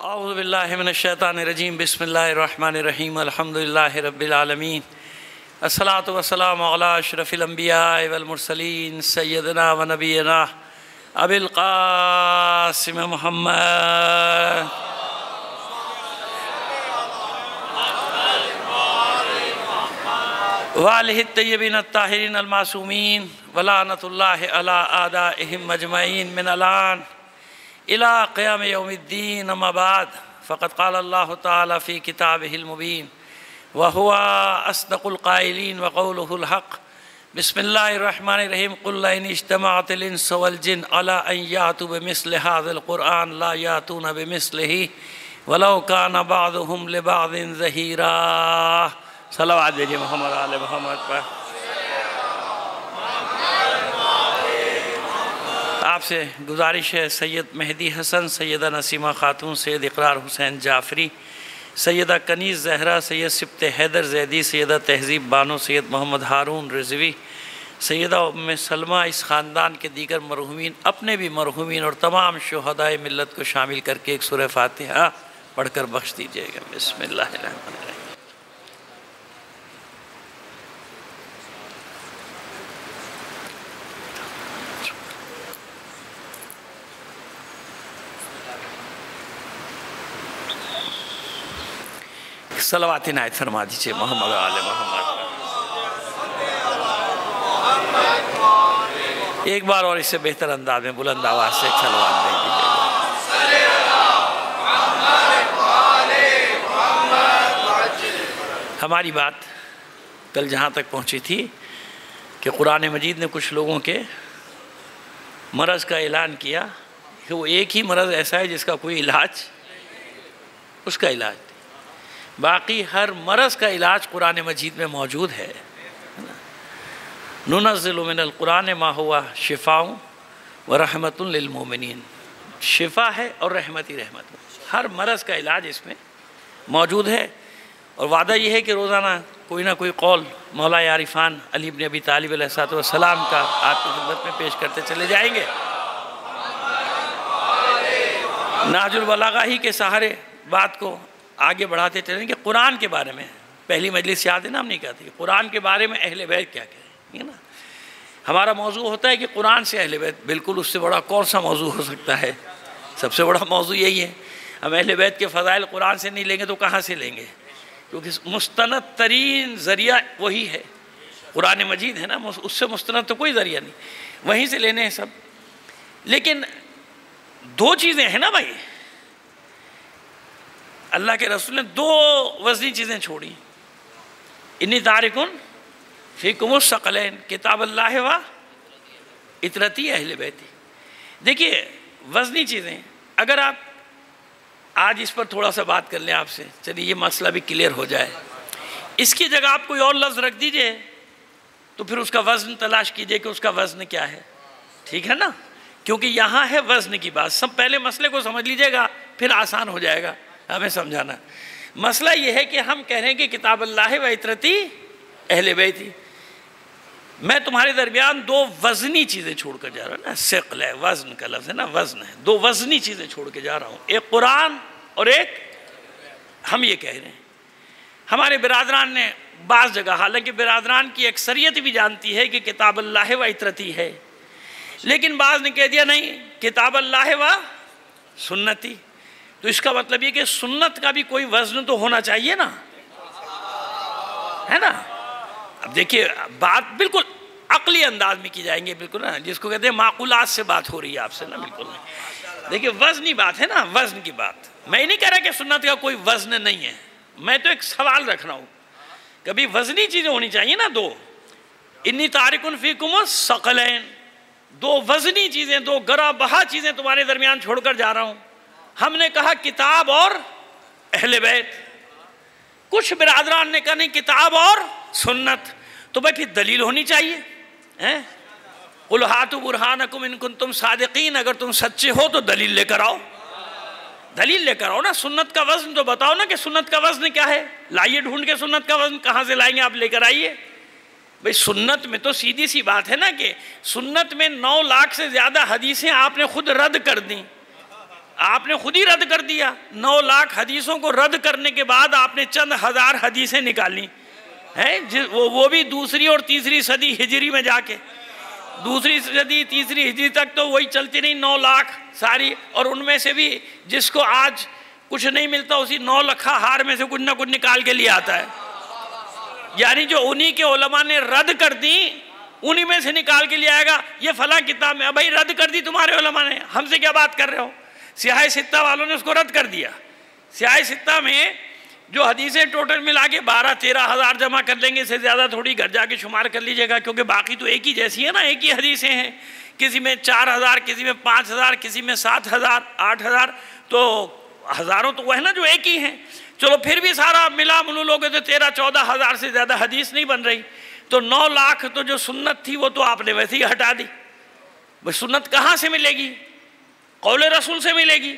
औज़ु बिल्लाहि मिनश्शैतानिर्रजीम बिस्मिल्लाहिर्रहमानिर्रहीम अल्हम्दुलिल्लाहि रब्बिल आलमीन अस्सलातु वस्सलामु अला अशरफिल अंबिया वल मुरसलीन सय्यदना व नबियना अबिल क़ासिम मुहम्मद व आलिहि तय्यबीन अत्ताहिरीन अल मासूमीन व लानतुल्लाहि अला आदाइहिम अजमईन मिन अलान इला क़याम यौमिद्दीन अम्मा बाद फ़क़द क़ाल अल्लाहु तआला फ़ी किताबिहिल मुबीन व हुवा अस्दक़ुल क़ाइलीन व क़ौलुहुल हक़ बिस्मिल्लाहिर्रहमानिर्रहीम क़ुल इन इज्तमअतिल इंसु वल जिन्न अला अन यातू बिमिस्लि हाज़िल क़ुरआन ला यातूना बिमिस्लिही वलौ कान बअदुहुम लिबअदिन ज़हीरा। सलावत भेजिए मोहम्मद आले मोहम्मद पर। आपसे गुजारिश है सैयद मेहदी हसन, सैयदा नसीमा खातून, सैयद इकरार हुसैन जाफरी, सैयदा कनीज़ ज़हरा, सैयद सिब्त हैदर ज़ैदी, सैयदा तहज़ीब बानो, सैयद मोहम्मद हारून रिज़वी, सैयदा उम्मे सलमा, इस ख़ानदान के दीगर मरहूमीन, अपने भी मरहूमीन और तमाम शुहदाए मिल्लत को शामिल करके एक सूरह फ़ातिहा पढ़कर बख्श दीजिएगा। बिस्मिल्लाहिर्रहमानिर्रहीम। सलावत इनायत फरमा दीजिए मोहम्मद आले मोहम्मद। एक बार और इससे बेहतर अंदाज में बुलंद आवाज़ से सलावत दे दीजिए। हमारी बात कल जहाँ तक पहुँची थी कि कुरान मजीद ने कुछ लोगों के मरज़ का ऐलान किया कि वो एक ही मरज़ ऐसा है जिसका कोई इलाज, उसका इलाज, बाकी हर मरज़ का इलाज कुरान मजीद में मौजूद है। नुनज़्ज़िलु मिनल कुरान मा हुवा शिफ़ाउन व रहमतुन लिल मोमिनीन, शिफ़ा है और रहमत ही रहमत, हर मरज़ का इलाज इसमें मौजूद है। और वादा यह है कि रोज़ाना कोई ना कोई कौल मौला आरिफान अली इब्न अबी तालिब अलैहिस्सलाम का आपकी खिदमत में पेश करते चले जाएंगे। नाजुल बलागा ही के सहारे बात को आगे बढ़ाते चलें कि कुरान के बारे में पहली मजलिस याद है ना, हम नहीं कहते कुरान के बारे में अहले बैत क्या कहें, है ना। हमारा मौजू होता है कि कुरान से अहले बैत, बिल्कुल उससे बड़ा कौन सा मौजू हो सकता है। सबसे बड़ा मौजू यही है। हम अहले बैत के फ़ज़ाइल कुरान से नहीं लेंगे तो कहाँ से लेंगे, क्योंकि मुस्तनद तरीन ज़रिया वही है, कुरान मजीद है ना, उससे मुस्तनद तो कोई ज़रिया नहीं, वहीं से लेने हैं सब। लेकिन दो चीज़ें हैं ना भाई, अल्लाह के रसूल ने दो वज़नी चीज़ें छोड़ी। इन्नी तारिकुन फ़ीकुमुस सकलैन किताब अल्लाह व इतरती अहले बैती। देखिए वज़नी चीज़ें, अगर आप आज इस पर थोड़ा सा बात कर लें आपसे, चलिए ये मसला भी क्लियर हो जाए। इसकी जगह आप कोई और लफ्ज़ रख दीजिए तो फिर उसका वज़न तलाश कीजिए कि उसका वज़न क्या है, ठीक है ना, क्योंकि यहाँ है वज़न की बात। सब पहले मसले को समझ लीजिएगा, फिर आसान हो जाएगा हमें समझाना। मसला ये है कि हम कह रहे हैं कि किताब अल्लाह व इतरती अहले बैती, मैं तुम्हारे दरमियान दो वज़नी चीज़ें छोड़ कर जा रहा हूँ ना, सिक़ल है, वज़न का लफ्ज़ है ना, वज़न है, दो वज़नी चीज़ें छोड़ के जा रहा हूँ, एक कुरान और एक हम ये कह रहे हैं। हमारे बिरादरान ने बाज़ जगह, हालांकि बिरादरान की अक्सरियत भी जानती है कि किताब अल्लाह व इतरती है, लेकिन बाज़ ने कह दिया नहीं किताब अल्लाह व सुन्नती, तो इसका मतलब ये कि सुन्नत का भी कोई वज़न तो होना चाहिए ना, है ना। अब देखिए बात बिल्कुल अक़ली अंदाज में की जाएंगे, बिल्कुल ना, जिसको कहते हैं माक़ूलात से बात हो रही है आपसे ना, बिल्कुल नहीं। देखिए वज़नी बात है ना, वज़न की बात। मैं नहीं कह रहा कि सुन्नत का कोई वज़न नहीं है, मैं तो एक सवाल रख रहा हूँ, कभी वज़नी चीज़ें होनी चाहिए ना। दो इन्नी तारिकुन फ़ीकुमुस सकलैन, दो वज़नी चीज़ें, दो गरा बहा चीज़ें तुम्हारे दरमियान छोड़कर जा रहा हूँ। हमने कहा किताब और अहले बैत, कुछ बिरादरान ने कहा नहीं किताब और सुन्नत, तो भाई फिर दलील होनी चाहिए, हैं। कुल हातु बुरहानकुम इन कुंतुम सादिकीन, अगर तुम सच्चे हो तो दलील लेकर आओ, दलील लेकर आओ ना। सुन्नत का वज़न तो बताओ ना कि सुन्नत का वज़न क्या है, लाइए ढूंढ के सुन्नत का वज़न कहाँ से लाएंगे, आप लेकर आइए। भाई सुन्नत में तो सीधी सी बात है ना कि सुन्नत में 9 लाख से ज़्यादा हदीसें आपने खुद रद्द कर दी, आपने खुद ही रद्द कर दिया। 9 लाख हदीसों को रद्द करने के बाद आपने चंद हज़ार हदीसें निकाली हैं, वो भी दूसरी और तीसरी सदी हिजरी में जाके, दूसरी सदी तीसरी हिजरी तक तो वही चलती रही 9 लाख सारी, और उनमें से भी जिसको आज कुछ नहीं मिलता उसी 9 लखा हार में से कुछ ना कुछ निकाल के लिए आता है। यानी जो उन्हीं के उलमा ने रद्द कर दी उन्हीं में से निकाल के लिए आएगा, ये फला किताब में। भाई रद्द कर दी तुम्हारे उलमा ने, हमसे क्या बात कर रहे हो? सियाह सित्ता वालों ने उसको रद्द कर दिया। सियाह सित्ता में जो हदीसें टोटल मिला के 12-13 हज़ार जमा कर लेंगे, इससे ज़्यादा थोड़ी, घर जाके शुमार कर लीजिएगा, क्योंकि बाकी तो एक ही जैसी है ना, एक ही हदीसें हैं। किसी में 4000, किसी में 5000, किसी में 7000, 8000, तो हज़ारों तो वह है ना जो एक ही हैं। चलो फिर भी सारा मिला मिलू लोगे तो 13-14 हज़ार से ज़्यादा हदीस नहीं बन रही। तो 9 लाख तो जो सुन्नत थी वो तो आपने वैसे ही हटा दी। भाई सुन्नत कहाँ से मिलेगी? कौले रसूल से मिलेगी,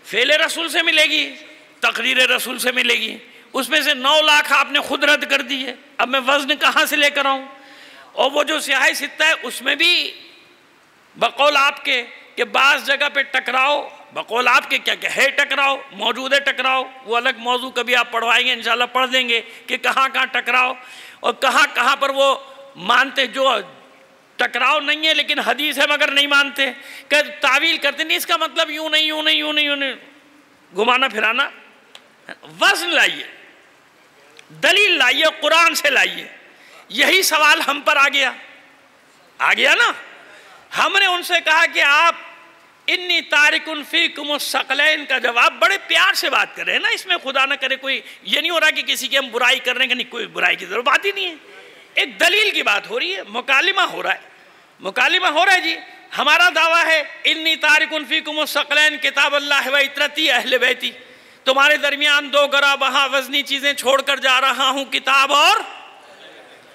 फेले रसूल से मिलेगी, तकरीर रसूल से मिलेगी। उसमें से 9 लाख आपने खुद रद्द कर दी है। अब मैं वज़न कहाँ से लेकर आऊँ? और वो जो सियाह सित्ता है उसमें भी बकौल आपके कि बाज़ जगह पे टकराओ, बकौल आपके क्या क्या है टकराओ, मौजूद है टकराओ, वो अलग मौजू कभी आप पढ़वाएंगे, इंशाल्लाह पढ़ देंगे कि कहाँ कहाँ टकराओ और कहाँ कहाँ पर वो मानते जो टकराव नहीं है लेकिन हदीस है मगर नहीं मानते, कह तावील करते नहीं, इसका मतलब यूँ नहीं यूँ नहीं यूँ नहीं यूँ नहीं, घुमाना फिराना। वज़न लाइए, दलील लाइए, कुरान से लाइए। यही सवाल हम पर आ गया ना। हमने उनसे कहा कि आप इन्नी तारिकुन फीकुम सकलैन का जवाब बड़े प्यार से बात कर रहे हैं ना, इसमें खुदा न करे कोई ये नहीं हो रहा कि किसी की हम बुराई कर रहे हैं, कि नहीं, कोई बुराई की जरूरत बात ही नहीं है। एक दलील की बात हो रही है, मुकालिमा हो रहा है, मुकालिमा हो रहा है जी। हमारा दावा है इन्नी तारिकुन फीकुम सकलैन किताब अल्लाह व इतरती अहले बैती, तुम्हारे दरमियान 2 गरा बहा वजनी चीज़ें छोड़कर जा रहा हूँ, किताब और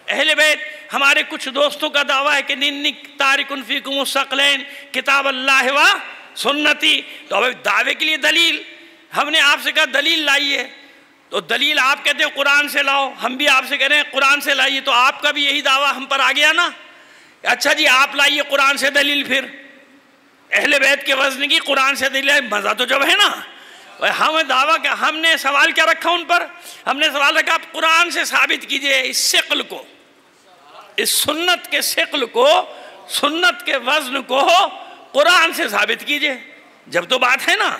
अहले बैत। हमारे कुछ दोस्तों का दावा है कि निन्नी तारिकुन फीकुम सकलैन किताब अल्लाह व सुन्नती। तो अब दावे के लिए दलील, हमने आपसे कहा दलील लाइए, तो दलील आप कहते हैं कुरान से लाओ, हम भी आपसे कह रहे हैं कुरान से लाइए, तो आपका भी यही दावा हम पर आ गया ना। अच्छा जी आप लाइए कुरान से दलील, फिर अहले बैत के वज़न की कुरान से दलील है, मज़ा तो जब है ना। हम दावा क्या, हमने सवाल क्या रखा उन पर? हमने सवाल रखा आप कुरान से साबित कीजिए इस शिक्ल को, इस सुन्नत के शिक्ल को, सुन्नत के वज़न को कुरान से साबित कीजिए। जब तो बात है ना,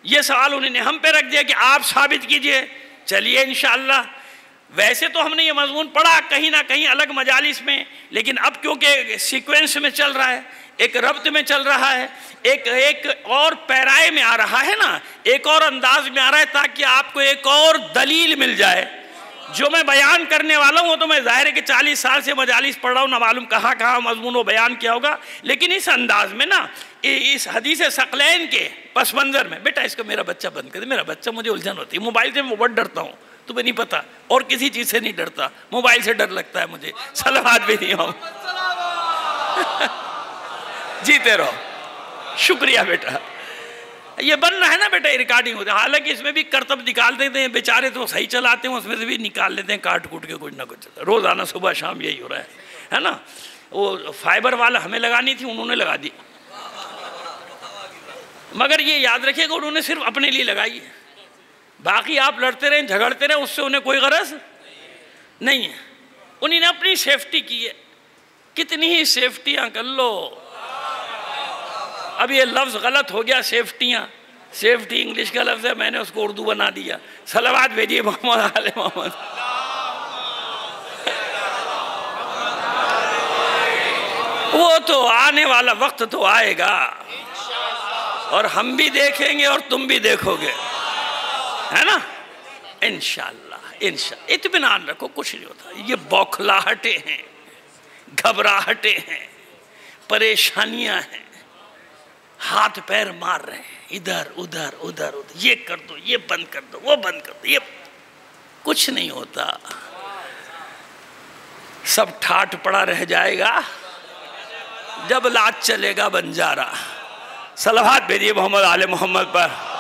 ये सवाल उन्होंने हम पे रख दिया कि आप साबित कीजिए। चलिए इंशाअल्लाह। वैसे तो हमने ये मजमून पढ़ा कहीं ना कहीं अलग मजालिस में, लेकिन अब क्योंकि सीक्वेंस में चल रहा है, एक रब्त में चल रहा है, एक और पैराए में आ रहा है ना, एक और अंदाज में आ रहा है, ताकि आपको एक और दलील मिल जाए। जो मैं बयान करने वाला हूँ वो तो मैं ज़ाहिर है कि 40 साल से मजालिस पढ़ रहा हूँ, ना मालूम कहाँ कहाँ मजमून वो बयान किया होगा, लेकिन इस अंदाज में ना, इस हदीस सकलैन के पस मंज़र में। बेटा इसको मेरा बच्चा बंद कर दे, मेरा बच्चा, मुझे उलझन होती है मोबाइल से, मैं बहुत डरता हूँ, तुम्हें नहीं पता, और किसी चीज़ से नहीं डरता, मोबाइल से डर लगता है मुझे। सलावत भी नहीं हो। जीते रहो, शुक्रिया बेटा। ये बन रहा है ना बेटा, रिकॉर्डिंग होती है, हालांकि इसमें भी करतब निकाल देते हैं बेचारे, तो सही चलाते हैं, उसमें से भी निकाल लेते हैं काट कूट के कुछ ना कुछ। रोज़ाना सुबह शाम यही हो रहा है ना। वो फाइबर वाला हमें लगानी थी, उन्होंने लगा दी, मगर ये याद रखिएगा उन्होंने सिर्फ अपने लिए लगाई है, बाकी आप लड़ते रहें झगड़ते रहें उससे उन्हें कोई गरज नहीं है। उन्होंने अपनी सेफ्टी की है, कितनी ही सेफ्टियाँ कर लो। अब ये लफ्ज़ गलत हो गया, सेफ्टियाँ, सेफ्टी इंग्लिश का लफ्ज़ है, मैंने उसको उर्दू बना दिया। सलावत भेजिए मोहम्मद आले मोहम्मद। वो तो आने वाला वक्त तो आएगा और हम भी देखेंगे और तुम भी देखोगे, है ना, इंशाअल्लाह। इत्मीनान रखो, कुछ नहीं होता। ये बौखलाहटें हैं, घबराहटें हैं, परेशानियां हैं, हाथ पैर मार रहे हैं, इधर उधर उधर उधर, ये कर दो, ये बंद कर दो, वो बंद कर दो, ये कुछ नहीं होता। सब ठाट पड़ा रह जाएगा जब लात चलेगा बंजारा। सलावत भेजिए मोहम्मद आले मोहम्मद पर।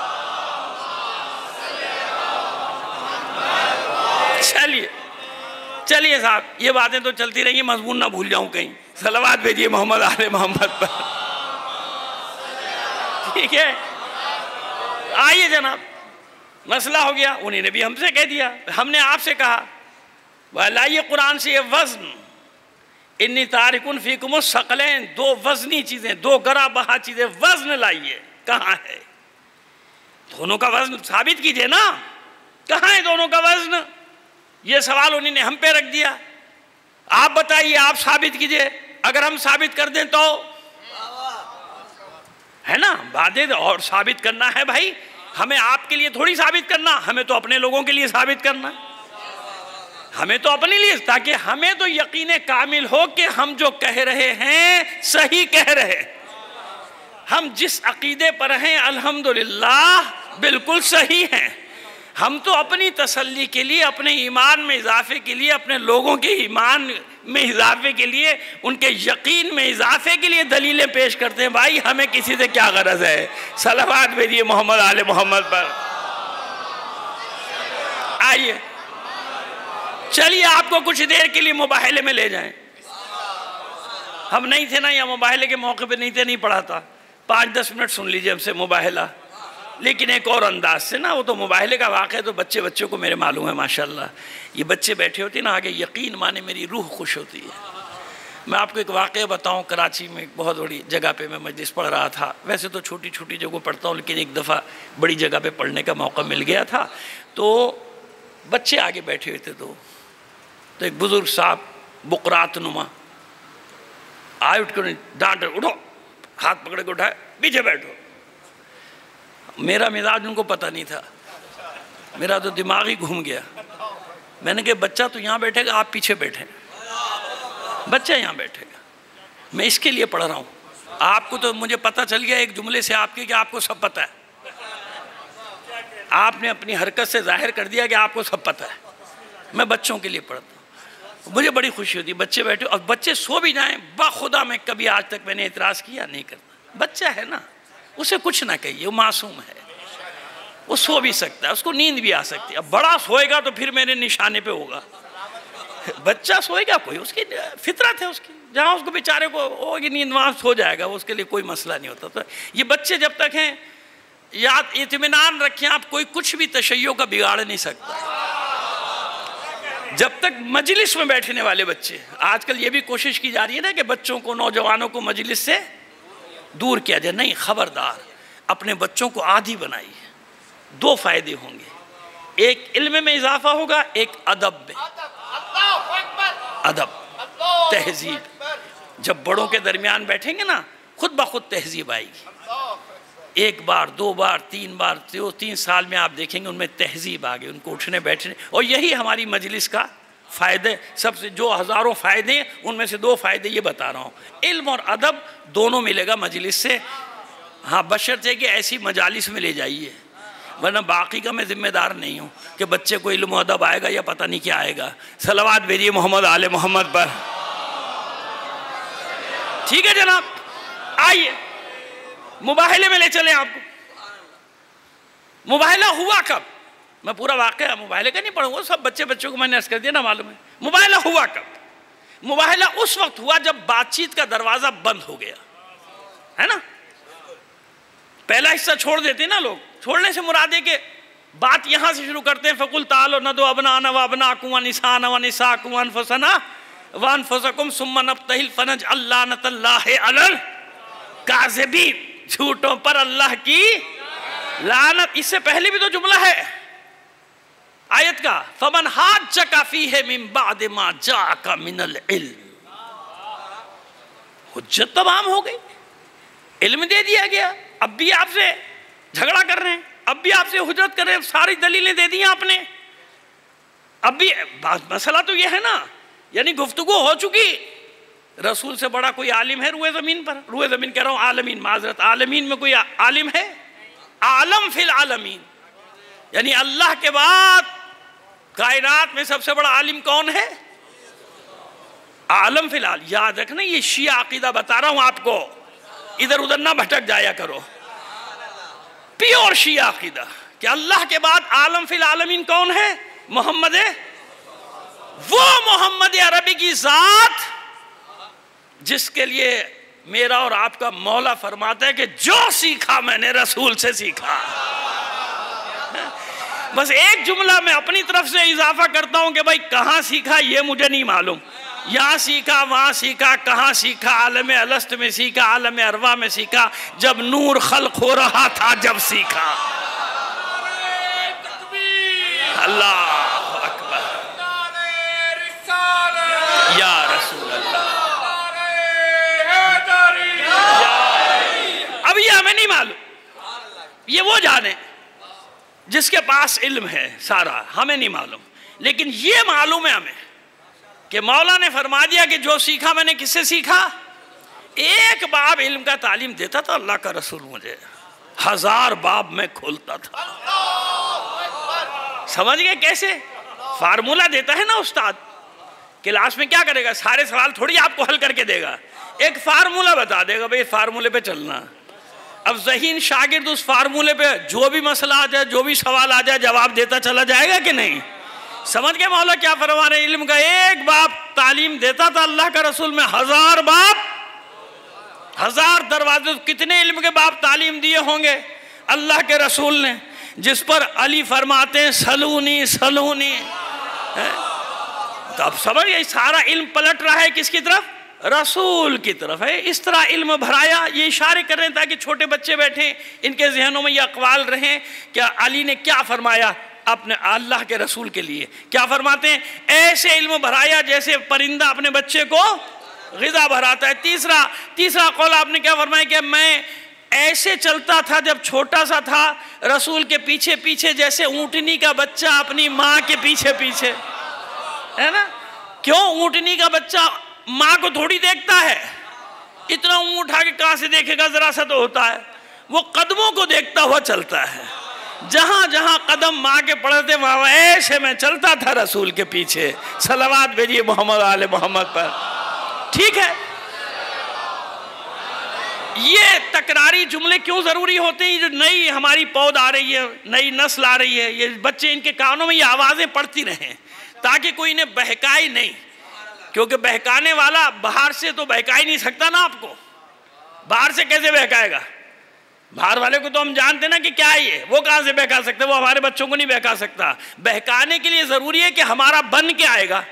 चलिए साहब, ये बातें तो चलती रहेंगी, मजमून ना भूल जाऊं कहीं। सलावत भेजिए मोहम्मद आले मोहम्मद पर, ठीक है। आइए जनाब, मसला हो गया, उन्हीं ने भी हमसे कह दिया, हमने आपसे कहा वह लाइए कुरान से ये वज़न, इन्नी तारिकुन फीकुम सकलैन, दो वजनी चीज़ें, दो गरा बहा चीज़ें, वज़न लाइए, कहाँ है? दोनों का वज़न साबित कीजिए ना, कहाँ है दोनों का वज़न? ये सवाल उन्हीं ने हम पे रख दिया। आप बताइए, आप साबित कीजिए, अगर हम साबित कर दें तो है ना बातें, और साबित करना है भाई, हमें आपके लिए थोड़ी साबित करना, हमें तो अपने लोगों के लिए साबित करना, हमें तो अपने लिए, ताकि हमें तो यकीन कामिल हो कि हम जो कह रहे हैं सही कह रहे हैं, हम जिस अकीदे पर हैं अल्हम्दुलिल्लाह बिल्कुल सही हैं। हम तो अपनी तसल्ली के लिए, अपने ईमान में इजाफे के लिए, अपने लोगों के ईमान में इजाफे के लिए, उनके यकीन में इजाफे के लिए दलीलें पेश करते हैं। भाई हमें किसी से क्या गरज है? सलावत भेजिए मोहम्मद आले मोहम्मद पर। आइए चलिए आपको कुछ देर के लिए मुबाहिले में ले जाएं। हम नहीं थे ना, या मुबाहिले के मौके पे नहीं थे, नहीं पढ़ा था। 5-10 मिनट सुन लीजिए हमसे मुबाहिला, लेकिन एक और अंदाज से ना। वो तो मुबाहिले का वाक़या तो बच्चों को मेरे मालूम है माशाल्लाह। ये बच्चे बैठे होते ना आगे, यकीन माने मेरी रूह खुश होती है। मैं आपको एक वाक़या बताऊं, कराची में एक बहुत बड़ी जगह पे मैं मजलिस पढ़ रहा था। वैसे तो छोटी छोटी जगहों पढ़ता हूँ, लेकिन एक दफ़ा बड़ी जगह पे पढ़ने का मौका मिल गया था। तो बच्चे आगे बैठे हुए थे, तो एक बुज़ुर्ग साहब बुकरात नुमा आए, उठ कर डांट, उठो, हाथ पकड़ के उठाए, पीछे बैठो। मेरा मिजाज उनको पता नहीं था, मेरा तो दिमाग ही घूम गया। मैंने कहा बच्चा तो यहाँ बैठेगा, आप पीछे बैठे, बच्चा यहाँ बैठेगा, मैं इसके लिए पढ़ रहा हूँ। आपको तो मुझे पता चल गया एक जुमले से आपके कि आपको सब पता है। आपने अपनी हरकत से जाहिर कर दिया कि आपको सब पता है। मैं बच्चों के लिए पढ़ता हूँ, मुझे बड़ी खुशी होती है। बच्चे बैठे, और बच्चे सो भी जाएं, बाखुदा मैं कभी आज तक मैंने एतराज़ किया नहीं करता। बच्चा है ना, उसे कुछ ना कहिए, वो मासूम है, वो सो भी सकता है, उसको नींद भी आ सकती है। अब बड़ा सोएगा तो फिर मेरे निशाने पे होगा। बच्चा सोएगा, कोई उसकी फितरत है उसकी, जहाँ उसको बेचारे को होगी नींद वहाँ सो जाएगा, वो उसके लिए कोई मसला नहीं होता। तो ये बच्चे जब तक हैं, याद इत्मीनान रखें आप, कोई कुछ भी तशय्यो का बिगाड़ नहीं सकता जब तक मजलिस में बैठने वाले बच्चे। आजकल ये भी कोशिश की जा रही है ना कि बच्चों को, नौजवानों को मजलिस से दूर किया जाए। नहीं, खबरदार, अपने बच्चों को आदी बनाइए। 2 फायदे होंगे, एक इल्म में इजाफा होगा, एक अदब में, अदब तहजीब। जब बड़ों के दरमियान बैठेंगे ना, खुद ब खुद तहजीब आएगी। 1 बार 2 बार 3 बार 3 साल में आप देखेंगे उनमें तहजीब आ गई, उनको उठने बैठने। और यही हमारी मजलिस का फ़ायदे, सबसे जो हज़ारों फ़ायदे उनमें से 2 फ़ायदे ये बता रहा हूँ। इल्म और अदब दोनों मिलेगा मजलिस से। हाँ, बशर्ते कि ऐसी मजालिस में ले जाइए, वरना बाकी का मैं ज़िम्मेदार नहीं हूँ कि बच्चे को इल्म और अदब आएगा या पता नहीं क्या आएगा। सलावत भेजिए मोहम्मद आले मोहम्मद पर। ठीक है जनाब, आइए मुबाहिले में ले चले आपको। मुबाहिला हुआ कब? मैं पूरा वाक़या मुबाहिले का नहीं पढ़ूंगा, सब बच्चों को मैंने अर्ज़ कर दिया ना, मालूम है। मुबाहिला हुआ कब? मुबाहिला उस वक्त हुआ जब बातचीत का दरवाज़ा बंद हो गया, है ना। पहला हिस्सा छोड़ देते ना लोग, छोड़ने से मुराद है कि बात यहाँ से शुरू करते हैं, फ़कुल तालो न दो अबना व अबनाकुम व निसाना व निसाकुम व अनफुसना व अनफुसकुम सुम्मा नब्तहिल फनज अल्लानतल्लाहि अलल काज़िबीन। झूठों पर अल्लाह की लानत। इससे पहले भी तो जुमला है आयत का, फमन हाज्जका फीहि मिन बाद मा जाका मिनल इल्म। हुज्जत तमाम हो गई, इल्म दे दिया गया, अब भी आपसे झगड़ा कर रहे हैं, अब भी आपसे हुज्जत कर रहे हैं, सारी दलीलें दे दी आपने, अब भी मसला तो यह है ना, यानी गुफ्तगू हो चुकी। रसूल से बड़ा कोई आलिम है रुए ज़मीन पर? रुए ज़मीन कह रहा हूँ, आलमीन, माजरत, आलमीन में कोई आलिम है? आलम फिल आलमीन, यानी अल्लाह के बाद कायनात में सबसे बड़ा आलिम कौन है? आलम फिल आलम। याद रखना, ये शिया अकीदा बता रहा हूँ आपको, इधर उधर ना भटक जाया करो। प्योर शिया अकीदा कि अल्लाह के बाद आलम फिल आलमीन कौन है? मोहम्मद है। वो मोहम्मद अरबी की ज़ात जिसके लिए मेरा और आपका मौला फरमाता है कि जो सीखा मैंने रसूल से सीखा। बस एक जुमला मैं अपनी तरफ से इजाफा करता हूं कि भाई कहाँ सीखा ये मुझे नहीं मालूम, यहाँ सीखा वहाँ सीखा, कहाँ सीखा, आलम अलस्त में सीखा, आलम अरवा में सीखा, जब नूर खल्क हो रहा था जब सीखा। अल्लाह अकबर, या रसूल अल्लाह। अब ये हमें नहीं मालूम, ये वो जाने जिसके पास इल्म है सारा, हमें नहीं मालूम। लेकिन ये मालूम है हमें कि मौला ने फरमा दिया कि जो सीखा मैंने किससे सीखा। एक बाब इल्म का तालीम देता था अल्लाह का रसूल, मुझे 1000 बाब में खोलता था। समझ गए कैसे? फार्मूला देता है ना उस्ताद, क्लास में क्या करेगा, सारे सवाल थोड़ी आपको हल करके देगा, एक फार्मूला बता देगा, भाई फार्मूले पे चलना। अब ज़हीन शागिर्द उस फार्मूले पे जो भी मसला आ जाए, जो भी सवाल आ जाए, जवाब देता चला जाएगा कि नहीं? समझ के मौला क्या फरमा रहे, इल्म का एक बाब तालीम देता था अल्लाह का रसूल में 1000 बाब, 1000 दरवाजे। कितने इल्म के बाब तालीम दिए होंगे अल्लाह के रसूल ने, जिस पर अली फरमाते हैं सलूनी सलूनी। तो अब समझ गए सारा इल्म पलट रहा है किसकी तरफ, रसूल की तरफ है। इस तरह इल्म भराया, ये इशारे कर रहे हैं ताकि छोटे बच्चे बैठे इनके जहनों में ये अक़वाल रहें क्या अली ने क्या फरमाया अपने अल्लाह के रसूल के लिए। क्या फरमाते हैं, ऐसे इल्म भराया जैसे परिंदा अपने बच्चे को ग़िज़ा भराता है। तीसरा कौल आपने क्या फरमाया कि मैं ऐसे चलता था जब छोटा सा था रसूल के पीछे पीछे, जैसे ऊँटनी का बच्चा अपनी माँ के पीछे पीछे, है ना। क्यों, ऊँटनी का बच्चा माँ को थोड़ी देखता है, इतना ऊँट उठा के कहाँ से देखेगा, जरा सा तो होता है, वो कदमों को देखता हुआ चलता है। जहाँ जहाँ कदम माँ के पड़ते वहाँ ऐसे में चलता था रसूल के पीछे। सलावत भेजिए मोहम्मद आले मोहम्मद पर। ठीक है, ये तकरारी जुमले क्यों ज़रूरी होते हैं? जो नई हमारी पौध आ रही है, नई नस्ल आ रही है, ये बच्चे इनके कानों में ये आवाज़ें पड़ती रहें ताकि कोई इन्हें बहकाए नहीं, क्योंकि बहकाने वाला बाहर से तो बहका ही नहीं सकता ना आपको। बाहर से कैसे बहकाएगा? बाहर वाले को तो हम जानते ना कि क्या है ये, वो कहाँ से बहका सकते, वो हमारे बच्चों को नहीं बहका सकता। बहकाने के लिए ज़रूरी है कि हमारा बन के आएगा,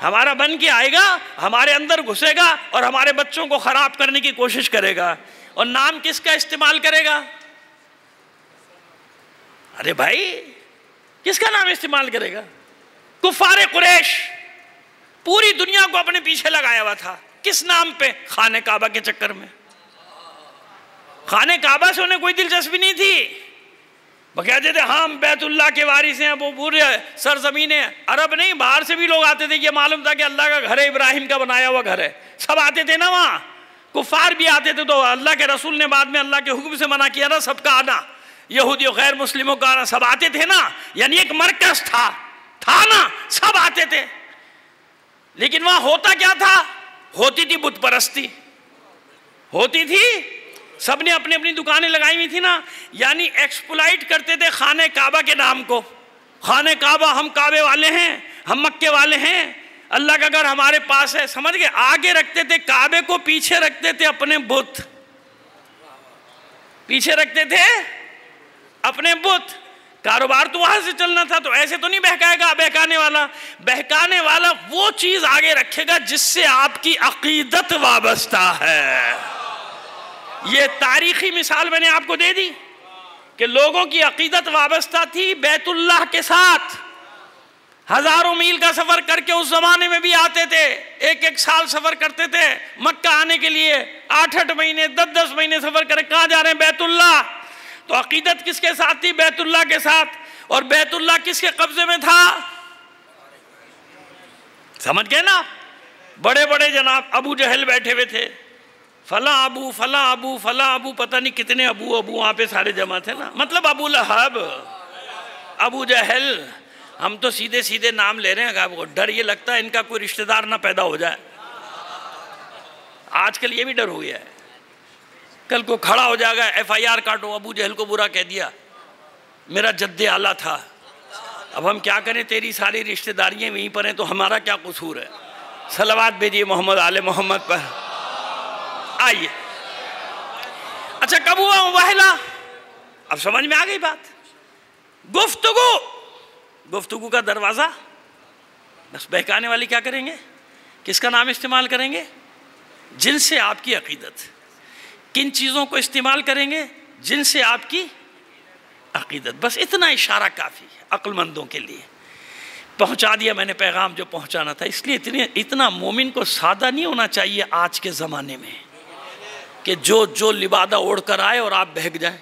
हमारा बन के आएगा, हमारे अंदर घुसेगा और हमारे बच्चों को ख़राब करने की कोशिश करेगा। और नाम किसका इस्तेमाल करेगा? अरे भाई, किसका नाम इस्तेमाल करेगा? कुफारे कुरैश पूरी दुनिया को अपने पीछे लगाया हुआ था, किस नाम पे? खाने काबा के चक्कर में। खाने काबा से उन्हें कोई दिलचस्पी नहीं थी, वो कहते थे हम बैतुल्लाह के वारिस हैं। वो पूरे सरजमीन अरब नहीं, बाहर से भी लोग आते थे, ये मालूम था कि अल्लाह का घर है, इब्राहिम का बनाया हुआ घर है, सब आते थे ना वहाँ। कुफार भी आते थे, तो अल्लाह के रसूल ने बाद में अल्लाह के हुक्म से मना किया ना सबका आना, यहूदी और गैर मुस्लिमों का आना, सब आते थे ना, यानी एक मरकज था ना, सब आते थे। लेकिन वहाँ होता क्या था? होती थी बुत परस्ती, होती थी, सबने अपनी अपनी दुकानें लगाई हुई थी ना, यानी एक्सप्लॉइट करते थे खाने काबा के नाम को। खाने काबा, हम काबे वाले हैं, हम मक्के वाले हैं, अल्लाह का घर हमारे पास है, समझ गए। आगे रखते थे काबे को, पीछे रखते थे अपने बुत, पीछे रखते थे अपने बुत। कारोबार तो वहां से चलना था, तो ऐसे तो नहीं बहकाएगा बहकाने वाला। बहकाने वाला वो चीज आगे रखेगा जिससे आपकी अकीदत वाबस्ता है। ये तारीखी मिसाल मैंने आपको दे दी कि लोगों की अकीदत वाबस्ता थी बैतुल्लाह के साथ। हजारों मील का सफर करके उस जमाने में भी आते थे, एक एक साल सफर करते थे मक्का आने के लिए, 8-8 महीने 10-10 महीने सफर करके कहाँ जा रहे हैं? बैतुल्लाह। तो अकीदत किसके साथ थी? बैतुल्लाह के साथ। और बैतुल्लाह किसके कब्जे में था? समझ गए ना? बड़े बड़े जनाब अबू जहल बैठे हुए थे, फला अबू फला अबू फला अबू, पता नहीं कितने अबू वहाँ पे सारे जमा थे ना। मतलब अबू लहब, अबू जहल, हम तो सीधे सीधे नाम ले रहे हैं। आपको डर ये लगता है इनका कोई रिश्तेदार ना पैदा हो जाए। आजकल ये भी डर हो गया है, कल को खड़ा हो जाएगा, FIR काटो, अबू जहल को बुरा कह दिया, मेरा जद्दे आला था। अब हम क्या करें, तेरी सारी रिश्तेदारियाँ वहीं पर हैं, तो हमारा क्या कसूर है? सलावत भेजिए मोहम्मद आले मोहम्मद पर। आइए, अच्छा कब हुआ मुबाहला? अब समझ में आ गई बात। गुफ्तगू का दरवाज़ा बस बहकाने वाली क्या करेंगे, किसका नाम इस्तेमाल करेंगे, जिनसे आपकी अकीदत। किन चीज़ों को इस्तेमाल करेंगे, जिनसे आपकी अकीदत। बस इतना इशारा काफ़ी है अक्लमंदों के लिए। पहुंचा दिया मैंने पैगाम जो पहुंचाना था। इसलिए इतना मोमिन को सादा नहीं होना चाहिए आज के ज़माने में कि जो लिबादा ओढ़ कर आए और आप बहक जाए।